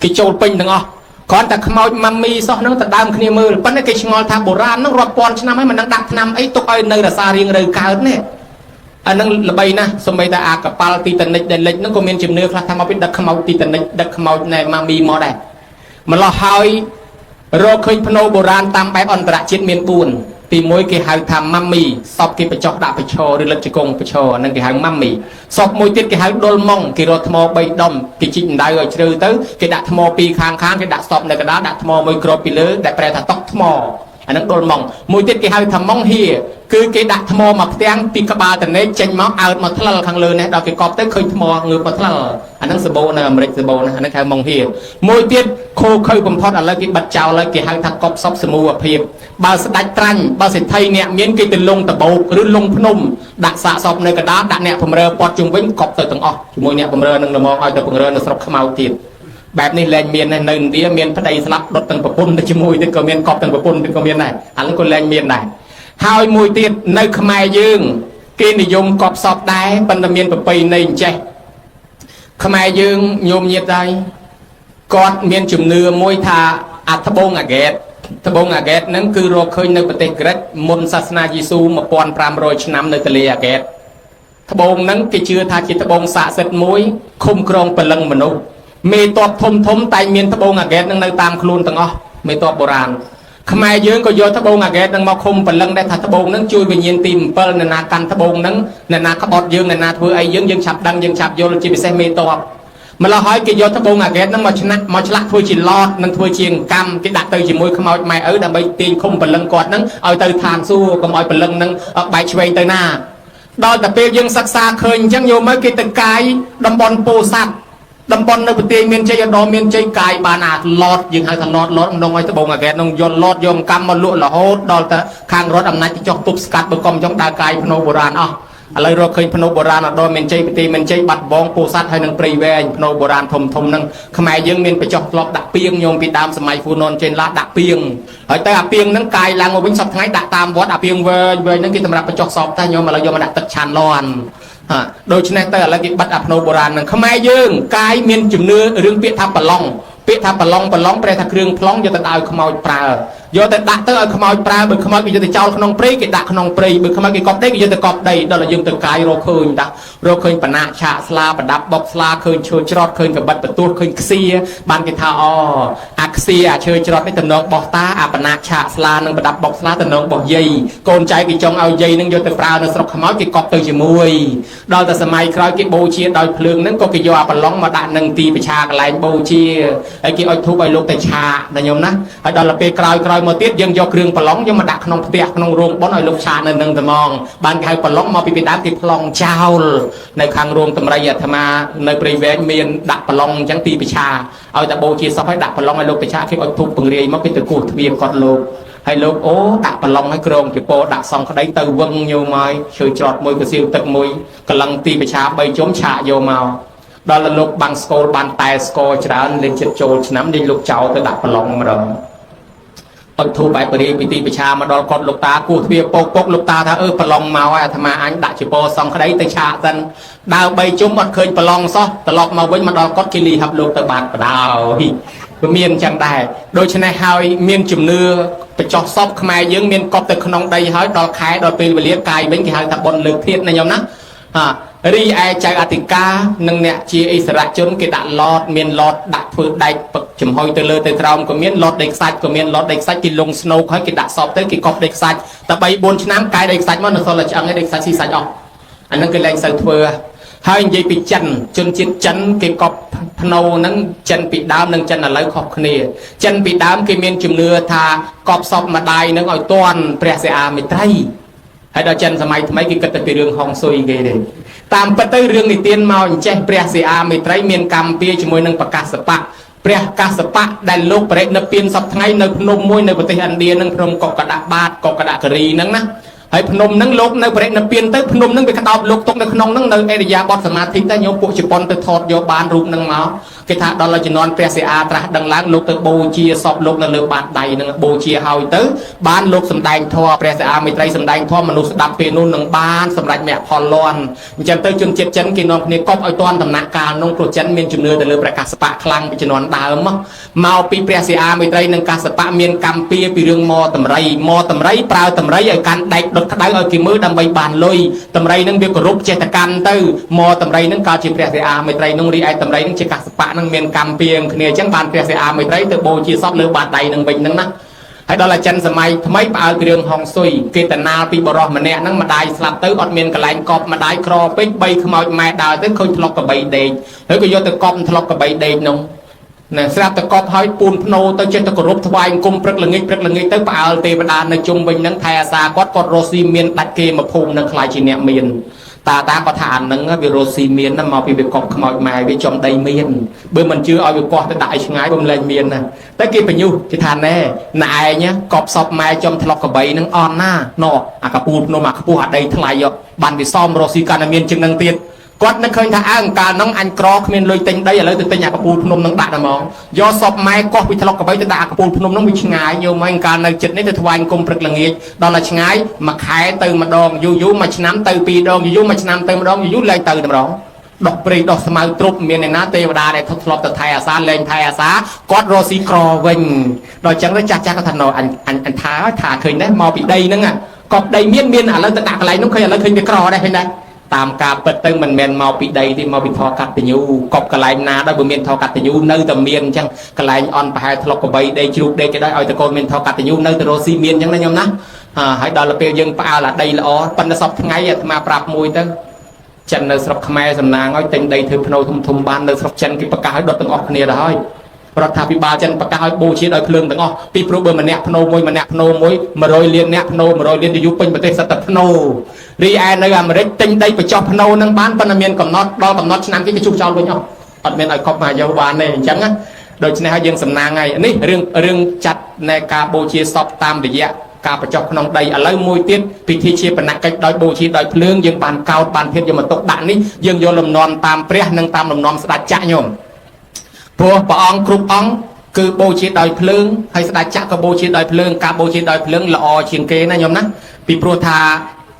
กิโจลปิงทั้งอ๋อก่อนแต่ขมอยมัมมีซอนั่งแต่ดามขณีมือปั้นในกิจงอลทางโบราณนั่งรอปอนชนะให้มันนั่งดักนำไอ้ตกไอ้ในรัสาเรียงเรือการเนี่ยอันนั้นระบายนะสมัยแต่อากับปาลตีตันเด็กเล็กนั่งก็มีจิมเนื้อคลาทำมาเป็นดักขมอยตีตันเด็กดักขมอยในมัมมีมอได้มันรอหอยเราเคยพนโบราณตามไปอันตรจิตเมียนบุญตีมวยกี่หางทำมัมมี่สอบกี่ไปจอกดาบไปโชว์หรือเล็กจิกงไปโชว์นั่นกี่หางมัมมี่สอบมวยติดกี่หางโดนมองกี่รถมอใบดมกี่จิตได้เลยชื่อเต้กี่ดักมอปีค้างกี่ดักสอบในกระดาษดักมอมวยกรอบปีเลือแต่แปลถ้าตอกมออันนั้นโดนมองมวยติดกี่หางทำมองเฮียคือกี่ดักมอมาเตียงปีกบาแต่เนเจนมอเอามาทะเลข้างเลยเนี่ยเรากี่กอบเต้เคยมอเงือมาทะเลอันนั้นสโบนะอเมริกสโบนะอันนั้นแค่มองเฮียมวยติดโคเคยผมทอดอะไรกี่บัดเจ้าอะไรกี่หางทางกอบซอบสมูเพียบบาสดัดตรันบาสิไทยเนี่ยมีนกิติลงตะโบกหรือลงพนมดักสะสอบในกระดาษดักเนี่ยผมเรือปอดจุงวิ่งกอบเตอตั้งออกมวยเนี่ยผมเรือหนึ่งละมองเอาแต่ผมเรือหนึ่งสลับขมาวตีแบบนี้แรงเมียนในหนึ่งเดียเมียนพระใดสลับรถตั้งประปุ่นแต่จมูกตั้งก็เมียนกอบตั้งประปุ่นตั้งก็เมียนไหนอันนั้นก็แรงเมียนไหนหายมวยตีในขมายยืงกินนิยมกอบสอบได้ปันตะเมียนประปีในใจขมายยืงโยมเยียดได้กอดเมียนจุ่มเนื้อมวยทาอัฐบงอาเกตทบงอาเกตนั่นคือเราเคยในประเทศกรีกมนศาสนาเยซูมาปอนปรามโรยชนำในทะเลอาเกตทบงนั้นกิจเชื่อทาจิตทบงสะเสร็จมวยคุมครองพลังมนุษย์มีตัวทมไตเมียนทบงอาเกตนั่งในตามครูนตั้งอ๋อมีตัวโบราณขมายยืงก็โยทบงอาเกตนั่งมาคุมพลังได้ทัทบงนั่งช่วยวิญญาณตีมเปิลในนาการทบงนั่งในนาขบอดยืงในนาทัวไอยืงฉับดังยืงฉับโยลจีบิเซมีตัวมาเราหอยกิโยทบงอาเกตนั่งมาชนะมาฉลักทัวจินลอดนั่งทัวเชียงกำกิดักเตยจิมวยขมายไม่ดับใบตีนคุมพลังกอดนั่งเอาเตยทานสู้ขมายพลังนั่งใบช่วยเตยหน้าดอนแต่เปียยังศักษาเคยยังโยมไม่กิตกายดำบอลโปสัตดำบอลในประเทศเมียนใจดอเมียนใจกายบานาลอดยังให้ทันลอดน้องไอ้ทบงอาเกตน้องยนลอดยมกำมาลุ่นละโหดดอนแต่ข้างรถอำนาจจอกตุบสกัดบกอมจงดากายพโนโบราณอ๋ออะไรเราเคยพนโบราณดอเมียนใจประเทศเมียนใจบัดบองโปสัตให้นังปรีเวงพนโบราณทมนังขมายยังเมียนไปจอกลอกดักเปียงโยมปีดามสมัยฟูนนเจนละดักเปียงแต่เปียงนังกายลางมาวิ่งสับทั้งดักตามวัดเปียงเวนังกิตำรับไปจอกสอบแต่โยมมาเราโยมมาดักตักชานลอนโดยชนะแต่ละกิบัดอัพโนโบราณนั่งขมายยังกายเมียนจุ่มเนื้อเรื่องเปียทับปะลองเปียทับปะลองแปลทักเครื่องพลองจะตัดเอาขมายปลา យកទៅដាក់ទៅឲ្យខ្មោចប្រើបើខ្មោចវាយកទៅចោលក្នុងព្រៃគេដាក់ក្នុងព្រៃបើខ្មោចគេកប់ដីគេយកទៅកប់ដីដល់តែយើងទៅកាយរកឃើញតារកឃើញបណ្ណាឆាកស្លាប្រដាប់បុកស្លាឃើញឈើច្រត់ឃើញកបិតបន្ទោះឃើញខ្សៀបានគេថាអូអាខ្សៀអាឈើច្រត់នេះតំណងបោះតាអាបណ្ណាឆាកស្លានិងប្រដាប់បុកស្លាតំណងបោះយាយកូនចៅគេចង់ឲ្យយាយនឹងយកទៅប្រើនៅស្រុកខ្មោចគេកប់ទៅជាមួយដល់តែសម័យក្រោយគេបូជាដោយភ្លើងហ្នឹងក៏គេយកអាប្រឡងមកដាក់នឹងទីប្រឆាកន្លែងបូជាហើយគេឲ្យធូបឲ្យលោកទៅឆាកណាញោមណាហើយដល់ពេលក្រោយមកទៀតយើងយកគ្រឿងប្រឡងយកមកដាក់ក្នុងផ្ទះក្នុងរោងបុណ្យឲ្យលោកឆាកនៅនឹងត្មងបានគេហៅប្រឡងមកពីដើមគេប្លង់ចោលនៅខាងរោងតម្រៃអាត្មានៅព្រៃវែងមានដាក់ប្រឡងអញ្ចឹងទីប្រឆាឲ្យតែបូជាសពឲ្យដាក់ប្រឡងឲ្យលោកទៅឆាកគេឲ្យធូបពង្រាយមកគេទៅគោះទ្វារគាត់លោកហើយលោកអូដាក់ប្រឡងឲ្យក្រងជាពោដាក់សងក្តីទៅវឹងញោមមកឈើច្រត់មួយកសៀវទឹកមួយកលឹងទីប្រឆា3ជុំឆាកយកមកដល់លោកបាំងស្គរបានតែស្គរច្រើនលេងចិត្តចូលឆ្នាំលេងលោកចោលទៅដាក់ប្រឡងម្ដងអត់ធូបបែបរីពីទីប្រឆាមកដល់គាត់លោកតាគោះទ្វារពុកលោកតាថាប្រឡងមកហើយអាត្មាអញដាក់ជាពោសងក្តីទៅឆាកសិនដើរ3ជុំអត់ឃើញប្រឡងសោះត្រឡប់មកវិញមកដល់គាត់គេលីហាប់លោកទៅបានបដៅវាមានអញ្ចឹងដែរដូច្នេះហើយមានជំនឿបញ្ចុះសពខ្មែរយើងមានកប់ទៅក្នុងដីហើយដល់ខែដល់ពេលវេលាកាយវិញគេហៅថាបុណ្យលើកធាតុណាញោមណារីឯចៅអធិការនិងអ្នកជាអិសរាជជនគេដាក់ឡតមានឡតដាក់ធ្វើដែកចំហុយទៅលើទៅក្រោមក៏មានឡតដីខ្សាច់ក៏មានឡតដីខ្សាច់គេលងស្នូកហើយគេដាក់សពទៅគេកប់ដីខ្សាច់តែ3 4ឆ្នាំកាយដីខ្សាច់មកនៅសល់តែឆ្អឹងឯដីខ្សាច់ស៊ីសាច់អស់អាហ្នឹងគេលែងសូវធ្វើហើយនិយាយពីចិនជនជាតិចិនគេកប់ភ្នៅហ្នឹងចិនពីដើមនិងចិនឥឡូវខុសគ្នាចិនពីដើមគេមានជំនឿថាកប់សពម្ដាយនឹងឲ្យទាន់ព្រះសិអាមេត្រីហើយដល់ចិនសម័យថ្មីគេគិតទៅពីរឿងហុងស៊ុយគេទេតាមពិតទៅរឿងនិទានមកអញ្ចេះព្រះសិអាមេត្រីមានកម្មពៀជាមួយនឹងប្រកាសបៈព្រះកាសបៈដែលលោកបរិនិព្វានសពថ្ងៃនៅភ្នំមួយនៅប្រទេសឥណ្ឌានឹងភ្នំកុកកដបាតកុកកដករីហ្នឹងណាហើយភ្នំហ្នឹងលោកនៅបរិនិព្វានទៅភ្នំហ្នឹងវាក្តោបលោកទុកនៅក្នុងហ្នឹងនៅអេរិយាបថសមាធិទៅញោមពួកជប៉ុនទៅថតយកបានរូបហ្នឹងមកគេថាដល់ជំនាន់ព្រះសិអាត្រាស់ដឹងឡើងលោកទៅបូជាសពលោកនៅលើបាតដៃហ្នឹងបូជាហើយទៅបានលោកសម្ដែងធម៌ព្រះសិអាមេត្រីសម្ដែងធម៌មនុស្សស្ដាប់ពេលនោះនឹងបានសម្រេចមគ្គផលលាន់អញ្ចឹងទៅជនជាតិចិនគេនាំគ្នាកប់ឲ្យទាន់ដំណាក់កាលនោះព្រោះចិនមានជំនឿទៅលើព្រះកាសបៈខ្លាំងពីជំនាន់ដើមមកពីព្រះសិអាមេត្រីនិងកាសបៈមានកម្មពៀពីរឿងមកតម្រៃប្រើតម្រៃឲ្យកាន់ដែកដុតក្តៅឲ្យគេមើលដើម្បីបានលុយតម្រៃនឹងវាគោរពចេះតែកាន់ទៅមកតម្រៃនឹងកើតជាព្រះសិអាមេត្រីនឹងរីឯតម្រៃនឹងជាកាសបៈនឹងមានកម្មពៀងគ្នាអញ្ចឹងបានព្រះសិអាមេត្រីទៅបូជាសពលើបាតដៃនឹងវិញហ្នឹងណាហើយដល់អាចិនសម័យថ្មីផ្អើលគ្រឿងហុងស៊ុយគេតណាលពីបរោះម្នាក់ហ្នឹងម្ដាយស្លាប់ទៅអត់មានកន្លែងកប់ម្ដាយក្រពេក3ខ្មោចម៉ែដើរទៅឃើញធ្លុកកបីដេកហើយក៏យកទៅកប់ធ្លុកកបីដេកនោះណាស្រាប់តែកប់ហើយពូនភ្នោទៅចេះតែគោរពថ្វាយអង្គមព្រឹកល្ងាចទៅផ្អើលទេវតានៅជុំវិញហ្នឹងថែអាសាគាត់រស់ស៊ីមានដាច់គេមកភូមិនឹងខ្លាយជាអ្នកមានតាគាត់ថាអាហ្នឹងវារស់ស៊ីមានណាមកពីវាកប់ខ្មោចម៉ែវាចំដីមានបើមិនជឿឲ្យវាកោះទៅដាក់ឲ្យឆ្ងាយបើមិនលែងមានណាតែគេបញ្ញុះគេថាណែឯងកប់សពម៉ែចំធ្លុកកបីហ្នឹងអន់ណាណោអាកពូលភ្នំអាខ្ពស់អាដីថ្លៃបានវាសមរស់ស៊ីកាន់តែមានជាងហ្នឹងទៀតគាត់នឹកឃើញថាអើកាលហ្នឹងអញក្រគ្មានលុយទិញដីឥឡូវទៅទិញអាកពូលភ្នំហ្នឹងដាក់តែហ្មងយកសពម៉ែកោះពីធ្លុកកបីទៅដាក់អាកពូលភ្នំហ្នឹងវាឆ្ងាយយកមកកាលនៅចិត្តនេះទៅថ្វាយអង្គមព្រឹកល្ងាចដល់តែឆ្ងាយមួយខែទៅម្ដងយូរមួយឆ្នាំទៅ2ដងយូរមួយឆ្នាំទៅម្ដងយូរលែងទៅតែម្ដងដោះព្រៃដោះស្មៅទ្រុបមានអ្នកណាទេវតាដែលធ្លាប់ទៅថែអាសាលែងថែអាសាគាត់រស់ស៊ីក្រវិញដល់ចឹងទៅចាស់គាត់ថាណអញថាឃើញដែរមកពីដីហ្នឹងកប់ដីមានឥឡូវទៅដាក់កន្លែងនោះឃើញឥឡូវឃើញវាក្រដែរឃើញដែរតាមការពិតទៅមិនមែនមកពីដីទេមកពីធរកតញ្ញូកប់កន្លែងណាដែរបើមានធរកតញ្ញូនៅតែមានអញ្ចឹងកន្លែងអន់ប្រហែលធ្លុកកបីដេកជ្រូកដេកគេដែរឲ្យតកូនមានធរកតញ្ញូនៅតែរស់ស៊ីមានអញ្ចឹងណាញោមណាហើយដល់ពេលយើងផ្អើលអាដីល្អប៉ុន្តែសពថ្ងៃអាត្មាប្រាប់មួយទៅចិននៅស្រុកខ្មែរសំណាងឲ្យទិញដីធ្វើភ្នៅធំបាននៅស្រុកចិនគេប្រកាសឲ្យដុតទាំងអស់គ្នាទៅហើយរដ្ឋាភិបាលចិនប្រកាសឲ្យបូជាដោយភ្លើងទាំងអស់ពីព្រោះបើម្នាក់ភ្នៅមួយ100លានអ្នកភ្នៅ100លានយូពេញប្រទេសសិតតែភ្នៅរីឯនៅអាមេរិកទិញដីបញ្ចុះភ្នៅនឹងបានប៉ុន្តែមានកំណត់ដល់កំណត់ឆ្នាំគេជុះចោលវិញអស់អត់មានឲ្យកប់មកយកបានទេអញ្ចឹងណាដូច្នេះហើយយើងសំណាងហើយនេះរឿងចាត់នៃការបូជាសពតាមរយៈការបញ្ចុះក្នុងដីឥឡូវមួយទៀតពិធីជាបណកិច្ចដោយបូជាដោយភ្លើងយើងបានកោតបានភាពយកមកទុកដាក់នេះយើងយកលំនាំតាមព្រះនិងតាមលំនាំស្ដេចចក្រញោមព្រោះព្រះអង្គគ្រប់អង្គគឺបូជាដោយភ្លើងហើយស្ដេចចក្រក៏បូជាដោយភ្លើងការបូជាដោយភ្លើងល្អជាងគេណាញោមណាពីព្រោះថា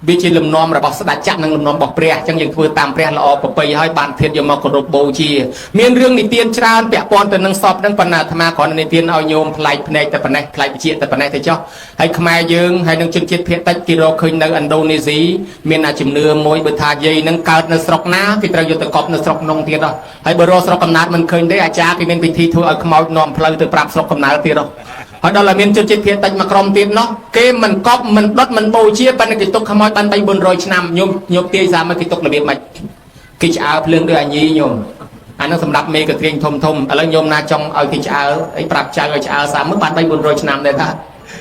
វាជាលំនាំរបស់ស្ដេចចក្រនិងលំនាំរបស់ព្រះអញ្ចឹងយើងធ្វើតាមព្រះល្អប្រពៃហើយបានធាតុយកមកគោរពបូជាមានរឿងនិទានច្រើនពាក់ព័ន្ធទៅនឹងសពហ្នឹងប៉ុន្តែអាត្មាគ្រាន់តែនិទានឲ្យញោមប្លែកភ្នែកតែប៉ុណ្ណេះប្លែកវិជាតែប៉ុណ្ណេះទៅចុះហើយខ្មែរយើងហើយនឹងជនជាតិភាគតិចគេរកឃើញនៅឥណ្ឌូនេស៊ីមានជំនឿមួយបើថាយាយហ្នឹងកើតនៅស្រុកណាគេត្រូវយកទៅកប់នៅស្រុកក្នុងទៀតហើយបើរកស្រុកកំណើតមិនឃើញទេអាចារ្យគេមានពិធីធ្វើឲ្យខ្មោចនាំផ្លូវទៅប្រាប់ស្រុកកំណើតទៀតហើយដល់តែមានជនជាតិភាគតិចមួយក្រុមទៀតនោះគេមិនកប់មិនដុតមិនបូជាប៉ុន្តែគេទុកខ្មោចបាន3-400ឆ្នាំញោមទាយសាមកគេទុករបៀបម៉េចគេឆ្អើភ្លើងដូចអាញីញោមអានោះសម្រាប់មេកត្រៀងធំឥឡូវញោមណាចង់ឲ្យគេឆ្អើអីប្រាប់ចៅឲ្យឆ្អើសាមើលបាន3-400ឆ្នាំដែរថា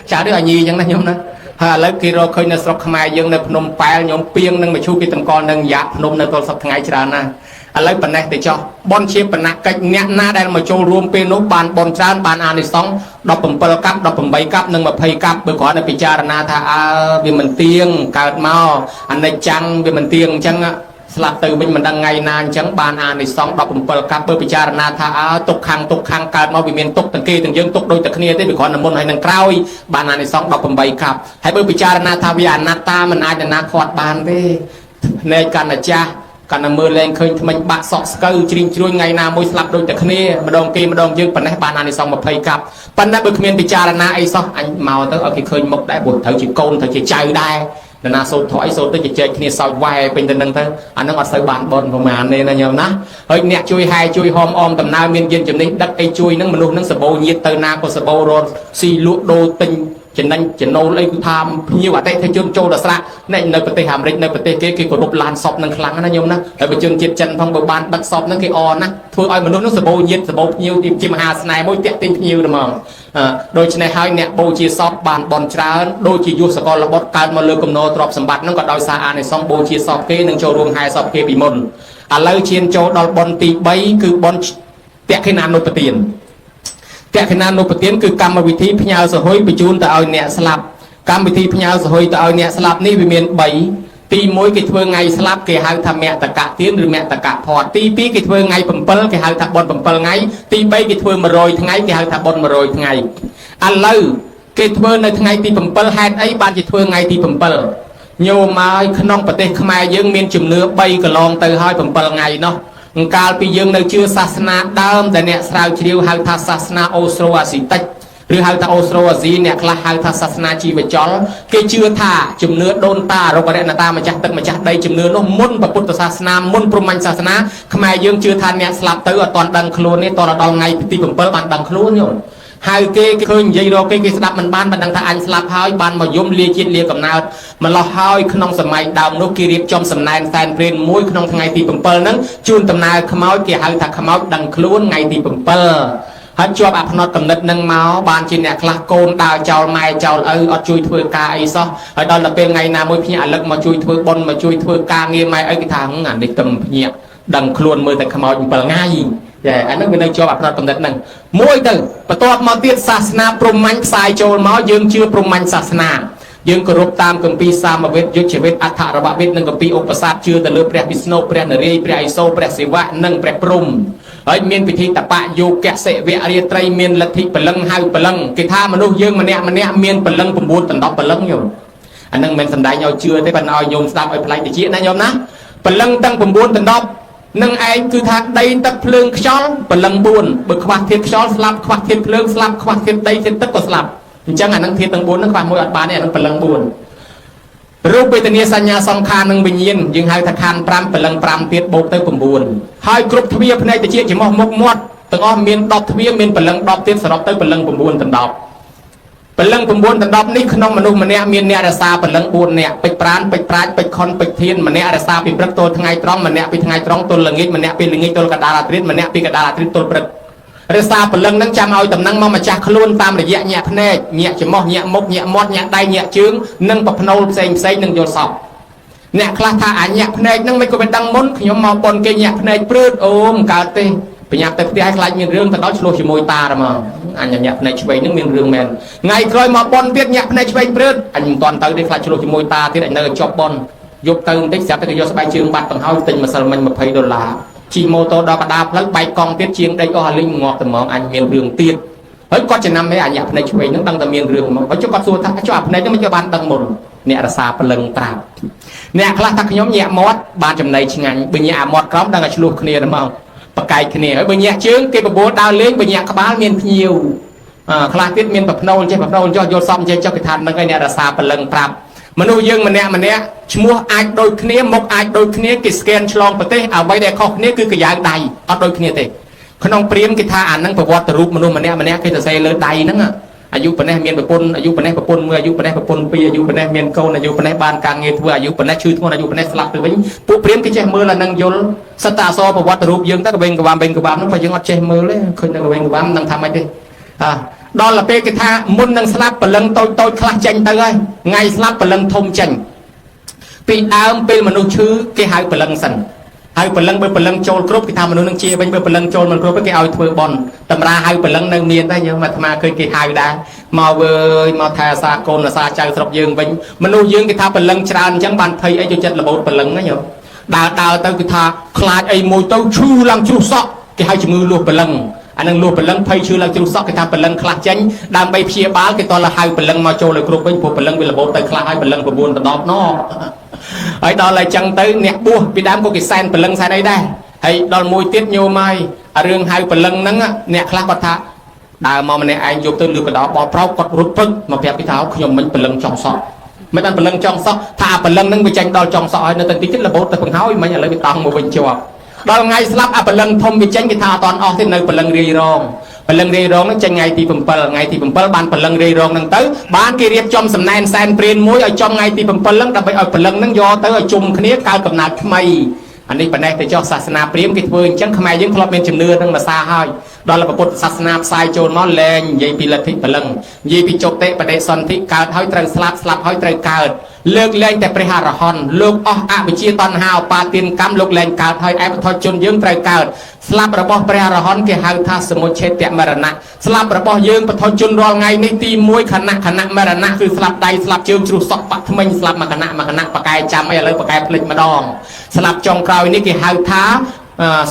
ឆ្អើដូចអាញីអញ្ចឹងណាញោមណាហើយឥឡូវគេរកឃើញនៅស្រុកខ្មែរយើងនៅភ្នំប៉ែលញោមពីងនឹងមឈូសគេតម្កល់នឹងយ៉ាភ្នំនៅទល់សប្តាហ៍ថ្ងៃច្រើនណាស់ឥឡូវប៉ុណ្ណេះទៅចោះបនជាបណកិច្ចអ្នកណាដែលមកចូលរួមពេលនោះបានបនច្រើនបានអានិសង្ស17កាប់18កាប់និង20កាប់បើគ្រាន់តែពិចារណាថាវាមិនទៀងកើតមកអនិច្ចំវាមិនទៀងអញ្ចឹងស្លាប់ទៅវិញមិនដឹងថ្ងៃណាអញ្ចឹងបានអានិសង្ស17កាប់បើពិចារណាថាទុកខាងកើតមកវាមានទុកទាំងគេទាំងយើងទុកដូចតែគ្នាទេវាគ្រាន់តែមុនហើយនឹងក្រោយបានអានិសង្ស18កាប់ហើយបើពិចារណាថាវាអនត្តាមិនអាចណាខាត់បានទេភ្នែកកណ្ដាចាស់កាន់តែមើលលែងឃើញថ្មិញបាក់សក់ស្កូវជ្រីងជ្រួញថ្ងៃណាមួយស្លាប់ដូចតែគ្នាម្ដងគេម្ដងយើងប៉ុណ្ណេះបានអានិសង្ស20កាប់ប៉ុន្តែបើគ្មានពិចារណាអីសោះអញមកទៅឲ្យគេឃើញមុខដែរព្រោះត្រូវជាកូនត្រូវជាចៅដែរនរណាសូត្រធម៌អីសូត្រទៅជែកគ្នាសោចវ៉ែពេញទៅនឹងទៅអានឹងអត់សូវបានបនប្រមាណទេណាញោមណាហើយអ្នកជួយហែជួយហមអមដំណើរមានយានជំនិះដឹកអីជួយនឹងមនុស្សនឹងសបោញាតទៅណាក៏សបោរត់ស៊ីលក់ដូរទិញចំណេញចំណូលអីគឺថាភ្ញៀវអតិថិជនចូលដល់ស្រាក់នៅប្រទេសអាមេរិកនៅប្រទេសគេគោរពឡានសពនឹងខ្លាំងណាញោមណាហើយប្រជាជនជាតិចិនផងបើបានដឹកសពនឹងគេអរណាធ្វើឲ្យមនុស្សនឹងសបោញាតសបោភ្ញៀវជាមហាស្នេហ៍មួយតាក់ទិញភ្ញៀវហ្មងដូច្នេះហើយអ្នកបូជាសពបានបនច្រើនដូចជាយុសកលបុត្រកើតមកលើគំនរទ្រព្យសម្បត្តិនឹងក៏ដោយសារអានិសង្សបូជាសពគេនឹងចូលរួមហែសពគេពីមុនឥឡូវឈានចូលដល់បនទី3គឺបនតក្កិណានុបទានតក្កិណានុបទានគឺកម្មវិធីផ្ញើសហុយបញ្ជូនទៅឲ្យអ្នកស្លាប់កម្មវិធីផ្ញើសហុយទៅឲ្យអ្នកស្លាប់នេះវាមាន3ទី1គេធ្វើថ្ងៃស្លាប់គេហៅថាមតកទានឬមតកផាត់ទី2គេធ្វើថ្ងៃ7គេហៅថាបន7ថ្ងៃទី3គេធ្វើ100ថ្ងៃគេហៅថាបន100ថ្ងៃឥឡូវគេធ្វើនៅថ្ងៃទី7ហេតុអីបានជាធ្វើថ្ងៃទី7ញោមមកក្នុងប្រទេសខ្មែរយើងមានជំនឿ3កន្លងទៅហើយ7ថ្ងៃនោះកាលពីយើងនៅជឿសាសនាដើមដែលអ្នកស្រាវជ្រាវហៅថាសាសនាអូស្ត្រូអាស៊ីតិចឬហៅថាអូស្ត្រូអាស៊ីអ្នកខ្លះហៅថាសាសនាជីវចលគេជឿថាជំនឿដូនតារករណតាម្ចាស់ទឹកម្ចាស់ដីជំនឿនោះមុនពុទ្ធសាសនាមុនព្រហ្មញ្ញសាសនាខ្មែរយើងជឿថាអ្នកស្លាប់ទៅអត់ទាន់ដឹងខ្លួនទេតរដល់ថ្ងៃទី7បានដឹងខ្លួនយល់ហើយគេឃើញនិយាយរកគេស្ដាប់មិនបានដឹងថាអញស្លាប់ហើយបានមកយំលាជាតិលាកំណើតម្លោះហើយក្នុងសម័យដើមនោះគេរៀបចំសំណែនសែនព្រេនមួយក្នុងថ្ងៃទី7ហ្នឹងជូនដំណើរខ្មោចគេហៅថាខ្មោចដឹងខ្លួនថ្ងៃទី7ហើយជាប់អាផ្នត់កំណត់នឹងមកបានជាអ្នកខ្លះកូនដើរចោលម៉ែចោលឪអត់ជួយធ្វើការអីសោះហើយដល់ទៅពេលថ្ងៃណាមួយភ្ញាក់អាលឹកមកជួយធ្វើបុណ្យមកជួយធ្វើការងារម៉ែឪគេថាអានេះទៅភ្ញាក់ដឹងខ្លួនមើលតែខ្មោច7ថ្ងៃចាអានោះវានៅជាប់អាផ្នត់កំណត់ហ្នឹងមួយទៅបន្ទាប់មកទៀតសាសនាព្រហ្មញ្ញផ្សាយចូលមកយើងជឿព្រហ្មញ្ញសាសនាយើងគោរពតាមគម្ពីរសាមវេទយុជ្ជវេទអដ្ឋរវវេទនិងគម្ពីរឧបសាទជឿទៅលើព្រះវិស្ណុព្រះនរាយណ៍ព្រះឥសូរព្រះសិវៈនិងព្រះព្រហ្មហើយមានពិធីតបៈយោគៈសិវៈរាត្រីមានលទ្ធិពលឹងហៅពលឹងគេថាមនុស្សយើងម្នាក់មានពលឹង9ដណ្ដប់ពលឹងយល់អានឹងមិនសំដែងឲ្យជឿទេប៉ុន្តែឲ្យញោមស្ដាប់ឲ្យប្លែកតិចណាញោមណាពលឹងទាំង9ដណ្ដប់នឹងឯងគឺថាដីទឹកភ្លើងខ្យល់ពលឹង4បើខ្វះធាតុខ្យល់ស្លាប់ខ្វះធាតុភ្លើងស្លាប់ខ្វះធាតុដីធាតុទឹកក៏ស្លាប់អញ្ចឹងអានឹងធាតុទាំង4ហ្នឹងខ្វះមួយអត់បានទេអានឹងពលឹង4រូបវេទនាសញ្ញាសង្ខារនិងវិញ្ញាណយើងហៅថាខណ្ឌ5ពលឹង5ទៀតបូកទៅ9ហើយគ្រប់ទ្វារភ្នែកតិចច្រមុះមុខមាត់ទាំងអស់មាន10ទ្វារមានពលឹង10ទៀតសរុបទៅពលឹង9ដណ្ដប់ពលឹង9ដណ្ដប់នេះក្នុងមនុស្សម្នាក់មានអ្នករសាពលឹង4នាក់ពេជ្រប្រានពេជ្រប្រាជ្ញពេជ្រខុនពេជ្រធានម្នាក់រសាពីព្រឹកទល់ថ្ងៃត្រង់ម្នាក់ពីថ្ងៃត្រង់ទល់ល្ងាចម្នាក់ពីល្ងាចទល់កណ្ដាលអាទិត្យម្នាក់ពីកណ្ដាលអាទិត្យទល់ព្រឹករសាពលឹងនឹងចាំឲ្យតំណែងមកម្ចាស់ខ្លួនតាមរយៈញាក់ភ្នែកញាក់ច្រមុះញាក់មុខញាក់មាត់ញាក់ដៃញាក់ជើងនិងប្រភ្នូលផ្សេងនឹងយល់សពអ្នកខ្លះថាអាញាក់ភ្នែកនឹងមិនក៏មិនដឹងមុនខ្ញុំមកប៉ុនគេញាក់ភ្នែកព្រឺតអូមកើតទេបញ្ញាប់ទៅផ្ទះឲ្យខ្លាចមានរឿងទៅដល់ឆ្លោះជាមួយតាហ្មងអញញាក់ភ្នែកឆ្វេងនឹងមានរឿងមែនថ្ងៃក្រោយមកប៉ុនទៀតញាក់ភ្នែកឆ្វេងព្រឺតអញមិនតាន់ទៅទេខ្លាចឆ្លោះជាមួយតាទៀតអញនៅជាប់ប៉ុនយកទៅបន្តិចស្រាប់តែគេយកស្បែកជើងបាត់បង្ហើយទិញម្សិលមិញ$20ជិះម៉ូតូដល់កណ្ដាលផ្លូវបែកកង់ទៀតជាងដេកអស់អាលីងងាប់ត្មងអញមានរឿងទៀត ហើយគាត់ចំណាំឯអាញាភ្នែកឆ្វេងហ្នឹងដឹងតែមានរឿងមកហើយចុះគាត់សួរថាចុះអាភ្នែកហ្នឹងមិនចុះបានដឹងមុនអ្នករសាព្រលឹងប្រាប់អ្នកខ្លះថាខ្ញុំញាក់មាត់បានចំណៃឆ្ងាញ់បើញាក់អាមាត់ក្រោមដឹងតែឆ្លោះគ្នាទៅមកប្រកែកគ្នាហើយបើញាក់ជើងគេបបួលដើរលេងបើញាក់ក្បាលមានភ្ញៀវខ្លះទៀតមានប្រភ្នូលចេះប្រភ្នូលចុះយល់សមចេះចុះគេថាហ្នឹងឯអ្នករសាព្រលឹងប្រាប់មនុស្សយើងម្នាក់ឈ្មោះអាចដូចគ្នាមុខអាចដូចគ្នាគេស្កេនឆ្លងប្រទេសអ្វីដែលខុសគ្នាគឺកាយ៉ាងដៃអត់ដូចគ្នាទេក្នុងព្រាហ្មណ៍គេថាអាហ្នឹងប្រវត្តិរូបមនុស្សម្នាក់គេសរសេរលើដៃហ្នឹងអាយុប៉ុណ្ណេះមានប្រពន្ធអាយុប៉ុណ្ណេះប្រពន្ធមួយអាយុប៉ុណ្ណេះប្រពន្ធពីរអាយុប៉ុណ្ណេះមានកូនអាយុប៉ុណ្ណេះបានការងារធ្វើអាយុប៉ុណ្ណេះឈឺធ្ងន់អាយុប៉ុណ្ណេះស្លាប់ទៅវិញពួកព្រាហ្មណ៍គេចេះមើលអាហ្នឹងយល់សិតតែអសរប្រវត្តិរូបយើងទៅកវែងក្បាលហ្នឹងបើយើងអត់ចេះមើលទេឃើញនៅកវែងក្បាលមិនដឹងថាម៉េចទេដល់ទៅពេលគេថាមុននឹងស្លាប់ព្រលឹងតូចខ្លះចេញទៅហើយថ្ងៃស្លាប់ព្រលឹងធំចេញពីដើមពេលមនុស្សឈឺគេហៅព្រលឹងសិនហើយព្រលឹងបើព្រលឹងចូលគ្រប់គេថាមនុស្សនឹងជាវិញបើព្រលឹងចូលមិនគ្រប់គេឲ្យធ្វើបន់តម្រាហៅព្រលឹងនៅមានដែរយើងអាត្មាឃើញគេហៅដែរមកវើយមកថែអាសាកូនអាសាចៅស្រុកយើងវិញមនុស្សយើងគេថាព្រលឹងច្រើនអញ្ចឹងបានភ័យអីចូលចិត្តរបូតព្រលឹងហ្នឹងយោដើរទៅគេថាខ្លាចអីមួយទៅឈឺឡើងជ្រុះសក់គេហៅជំងឺលួសព្រលឹងអានឹងលួសព្រលឹងភ័យឈឺឡើងជ្រុះសក់គេថាព្រលឹងខ្លះចេញដើម្បីព្យាបាលគេតលហៅព្រលឹងមកចូលឲ្យគ្រប់វិញព្រោះព្រលឹងវារបូតទៅខ្លះហើយព្រលឹង9ដណ្ដប់ណោហើយដល់ហើយចឹងទៅអ្នកបួសពីដើមក៏គេសែនព្រលឹងសែនអីដែរហើយដល់មួយទៀតញោមហើយរឿងហៅព្រលឹងហ្នឹងអ្នកខ្លះគាត់ថាដើរមកម្នាក់ឯងយកទៅលឺកដោបបប្រោគាត់រត់ព្រឹកមកប្រាប់ពីថាខ្ញុំមិនព្រលឹងចង់សក់មិនបានព្រលឹងចង់សក់ថាព្រលឹងហ្នឹងវាចេញដល់ចង់សក់ហើយនៅតែតិចទៀតរបូតទៅបង្ហើយមិនឥឡូវវាតង់មកវិញជាប់ដល់ថ្ងៃស្លាប់ព្រលឹងធំវាចេញគេថាអត់អស់ទេនៅព្រលឹងរាយរងព្រលឹងរាយរងហ្នឹងចេញថ្ងៃទី7ថ្ងៃទី7បានព្រលឹងរាយរងហ្នឹងទៅបានគេរៀបចំសំណែនសែនព្រានមួយឲ្យចំថ្ងៃទី7ហ្នឹងដើម្បីឲ្យព្រលឹងហ្នឹងយកទៅឲ្យជុំគ្នាកើតកំណើតថ្មីអានេះប៉ុណ្ណេះទៅចុះសាសនាព្រាហ្មណ៍គេធ្វើអញ្ចឹងខ្មែរយើងធ្លាប់មានជំនឿហ្នឹងភាសាហើយដល់ពុទ្ធសាសនាផ្សាយចូលមកលែងនិយាយពីលទ្ធិព្រលឹងនិយាយពីចុតិបដិសន្ធិកើតហើយត្រូវស្លាប់ហើយត្រូវកើតលើកលែងតែព្រះអរហន្តលោកអស់អវិជ្ជាតណ្ហាឧបាទានកម្មលោកលែងកើតហើយឯបុថុជនយើងត្រូវកើតស្លាប់របស់ព្រះអរហន្តគេហៅថាសមុច្ឆេទមរណៈស្លាប់របស់យើងបុថុជនរាល់ថ្ងៃនេះទី1ខណៈមរណៈគឺស្លាប់ដៃស្លាប់ជើងជ្រុះសក់បាក់ថ្មិញស្លាប់មួយខណៈបកែចាំអីឥឡូវបកែភ្លេចម្ដងស្លាប់ចុងក្រោយនេះគេហៅថា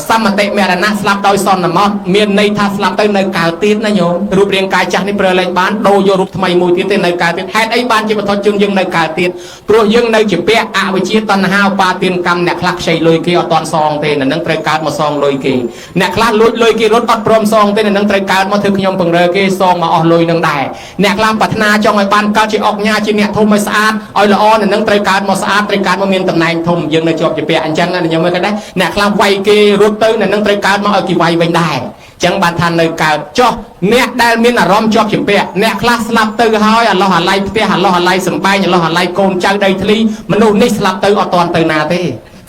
សមតិមរណៈស្លាប់ដោយសន្មតមានន័យថាស្លាប់ទៅនៅកើតទៀតណាញោមរូបរាងកាយចាស់នេះប្រើលែងបានដូរយករូបថ្មីមួយទៀតទេនៅកើតទៀតហេតុអីបានជាបុថុជនយើងនៅកើតទៀតព្រោះយើងនៅជាពាក់អវិជ្ជាតណ្ហាឧបាទានកម្មអ្នកខ្លះខ្ចីលុយគេអត់តន់សងទេនៅនឹងត្រូវកើតមកសងលុយគេអ្នកខ្លះលួចលុយគេរត់អត់ព្រមសងទេនៅនឹងត្រូវកើតមកធ្វើខ្ញុំពង្រើគេសងមកអស់លុយនឹងដែរអ្នកខ្លះប្រាថ្នាចង់ឲ្យបានកើតជាអុកញ៉ាជាអ្នកធំឲ្យស្អាតឲ្យល្អនៅនឹងត្រូវកើតមកស្អាតត្រូវកើតមកមានតំណែងធំយើងនៅជាប់ជាពាក់អញ្ចឹងណាញោមមើលក៏ដែរអ្នកខ្លះវាយគេរត់ទៅនៅនឹងត្រូវកើតមកឲ្យគេវាយវិញដែរចឹងបានថានៅកើតចុះអ្នកដែលមានអារម្មណ៍ជាប់ជំពាក់អ្នកខ្លះស្លាប់ទៅហើយអាឡោះអាឡៃផ្ទះអាឡោះអាឡៃសំបែងអាឡោះអាឡៃកូនចៅដីធ្លីមនុស្សនេះស្លាប់ទៅអត់ទាន់ទៅណាទេ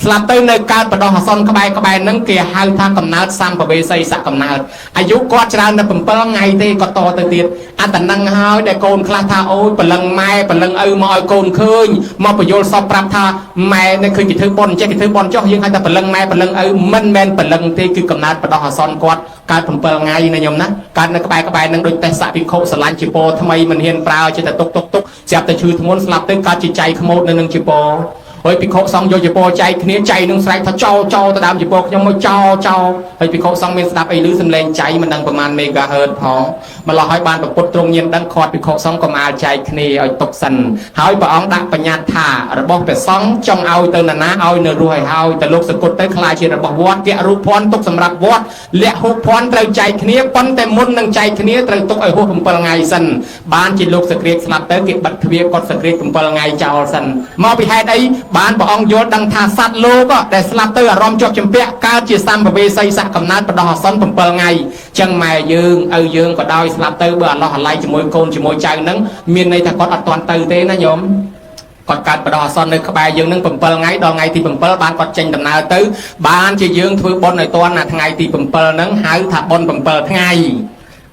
ស្លាប់ទៅនៅកើតបដោះអាសន្នក្បែរហ្នឹងគេហៅថាកំណើតសម្ភវេសីសកំណើតអាយុគាត់ច្រើនតែ7ថ្ងៃទេគាត់តទៅទៀតអត្តនឹងហើយដែលកូនខ្លះថាអូយព្រលឹងម៉ែព្រលឹងឪមកឲ្យកូនឃើញមកបញ្យល់សពប្រាប់ថាម៉ែនេះឃើញគេធ្វើបន់ចេះគេធ្វើបន់ចុះយើងហៅថាព្រលឹងម៉ែព្រលឹងឪមិនមែនព្រលឹងទេគឺកំណើតបដោះអាសន្នគាត់កើត7ថ្ងៃណាញោមណាកើតនៅក្បែរហ្នឹងដូចទេសៈភិក្ខុស្រឡាញ់ជាពរថ្មីមិនហ៊ានប្រើចេះតែទុកស្រាប់តែឈឺធ្ងន់ស្លាប់ទៅកើតជាចៃខ្មោចនៅនឹងជាពរហើយភិក្ខុសង្ឃយកជាពរចែកគ្នាចៃនឹងស្រែកថាចោទៅដើមជាពរខ្ញុំមកចោហើយភិក្ខុសង្ឃមានស្ដាប់អីឮសំឡេងចៃមិនដឹងប្រមាណមេហ្គាហឺតផងម្ល៉េះហើយបានប្រពុតទ្រង់ញៀនដឹងខាត់ភិក្ខុសង្ឃកុំអាលចែកគ្នាឲ្យទុកសិនហើយព្រះអង្គដាក់បញ្ញត្តិថារបស់ព្រះសង្ឃចង់ឲ្យទៅណាឲ្យនៅរស់ឲ្យហើយទៅលោកសកុតទៅខ្លាចជារបស់វត្តគៈរូបភ័ណ្ឌទុកសម្រាប់វត្តលក្ខហូបភ័ណ្ឌត្រូវចែកគ្នាប៉ុន្តែមុននឹងចែកគ្នាត្រូវទុកឲ្យហួស7ថ្ងៃសិនបានជាលោកសក្រាកស្លាប់ទៅគេបិទទ្វារគាត់សក្រាក7ថ្ងៃចោលសិនមកពីហេតុអីបានព្រះអង្គយល់ដឹងថាសត្វលោកដែលស្លាប់ទៅអារម្មណ៍ជាប់ជំពាក់កើតជាសម្ភវេសីសកំណើតបដោះអាសន្ន7ថ្ងៃចឹងម៉ែយើងឪយើងក៏ដោយស្លាប់ទៅបើអាឡោះអាឡៃជាមួយកូនជាមួយចៅហ្នឹងមានន័យថាគាត់អត់ទាន់ទៅទេណាញោមគាត់កើតបដោះអាសន្ននៅក្បែរយើងនឹង7ថ្ងៃដល់ថ្ងៃទី7បានគាត់ចេញដំណើរទៅបានជាយើងធ្វើបុណ្យឲ្យទាន់ណាថ្ងៃទី7ហ្នឹងហៅថាបុណ្យ7ថ្ងៃ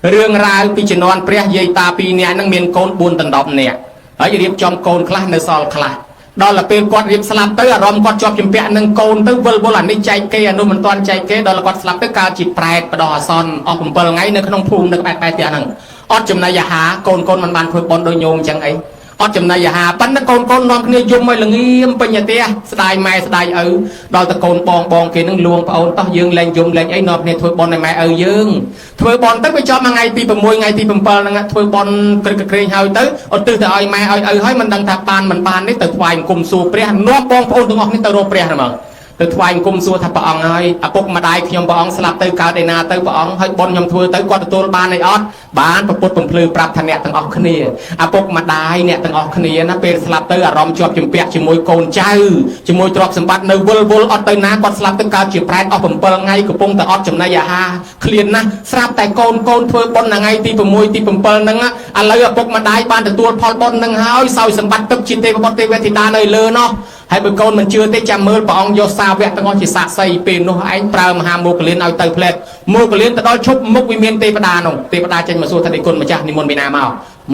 រឿងរ៉ាវពីជំនាន់ព្រះយាយតា2នាក់ហ្នឹងមានកូន4ដណ្ដប់នាក់ហើយរៀបចំកូនខ្លះនៅសល់ខ្លះដល់ទៅពេលគាត់រៀបស្លាប់ទៅអារម្មណ៍គាត់ជាប់ជំពាក់នឹងកូនទៅវិលអានេះចែកគេអានោះមិនទាន់ចែកគេដល់គាត់ស្លាប់ទៅកើតជាប្រែតបដោះអាសន្នអស់7ថ្ងៃនៅក្នុងភូមិនៅក្បែរផ្ទះហ្នឹងអត់ចំណីអាហារកូនមិនបានធ្វើបុណ្យដោយញោមអញ្ចឹងអី អត់ចំណៃអាហារប៉ុន្តែកូនកូននាំគ្នាយំឲ្យល្ងៀមពេញផ្ទះស្ដាយម៉ែស្ដាយឪដល់តែកូនបងគេនឹងលួងប្អូនតោះយើងលែងយំលែងអីនាំគ្នាធ្វើបន់ឲ្យម៉ែឪយើងធ្វើបន់ទៅវាចំថ្ងៃទី6ថ្ងៃទី7ហ្នឹងធ្វើបន់ក្រឹកក្រែងហើយទៅឧទ្ទិសទៅឲ្យម៉ែឲ្យឪហើយមិនដឹងថាបានមិនបាននេះទៅថ្វាយអង្គមសួរព្រះនាំបងប្អូនទាំងអស់គ្នាទៅរកព្រះហ្មងទៅថ្វាយអង្គមសួរថាព្រះអង្គហើយឪពុកម្ដាយខ្ញុំព្រះអង្គស្លាប់ទៅកើតឯណាទៅព្រះអង្គហើយបុណ្យខ្ញុំធ្វើទៅគាត់ទទួលបានអីអត់បានប្រពុតបំភ្លឺប្រាប់ថាអ្នកទាំងអស់គ្នាឪពុកម្ដាយអ្នកទាំងអស់គ្នាណាពេលស្លាប់ទៅអារម្មណ៍ជាប់ជំពាក់ជាមួយកូនចៅជាមួយទ្រព្យសម្បត្តិនៅវិលវល់អត់ទៅណាគាត់ស្លាប់ទៅកើតជាប្រែតអស់7ថ្ងៃកំពុងតែអត់ចំណីអាហារឃ្លានណាស់ស្រាប់តែកូនធ្វើបុណ្យថ្ងៃទី6ទី7ហ្នឹងឥឡូវឪពុកម្ដាយបានទទួលផលបុណ្យហ្នឹងហើយសោយសម្បត្តិទឹកជាទេវបុត្រទេវធីតានៅលើនោះហើយបើកូនមិនជឿទេចាំមើលព្រះអង្គយកសាវកទាំងអស់ជាសាក្សីពេលនោះឯងប្រើមហាមោគលានឲ្យទៅផ្លែតមោគលានទៅដល់ឈប់មុខវិមានទេវតានោះទេវតាចេញមកសួរថាដេគុណម្ចាស់និមន្តពីណាម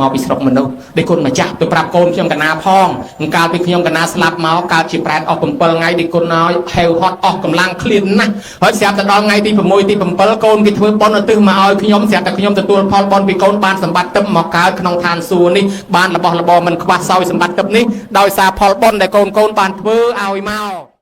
កពីស្រុកមនុស្សដេគុណម្ចាស់ទៅប្រាប់កូនខ្ញុំកណាផងកាលពីខ្ញុំកណាស្លាប់មកកើតជាប្រែតអស់7ថ្ងៃដេគុណឲ្យហេវហត់អស់កម្លាំងឃ្លានណាស់ហើយស្រាប់តែដល់ថ្ងៃទី6ទី7កូនគេធ្វើបុណ្យឧទ្ទិសមកឲ្យខ្ញុំស្រាប់តែខ្ញុំទទួលផលបុណ្យពីកូនបានសម្បត្តិទឹកមកកើតក្នុងឋានសួគ៌នេះបានរបស់របរមិនខ្វះសោយសម្បត្តិទឹកនេះដោយសារផលបុណ្យដែលកូនបានធ្វើឲ្យមក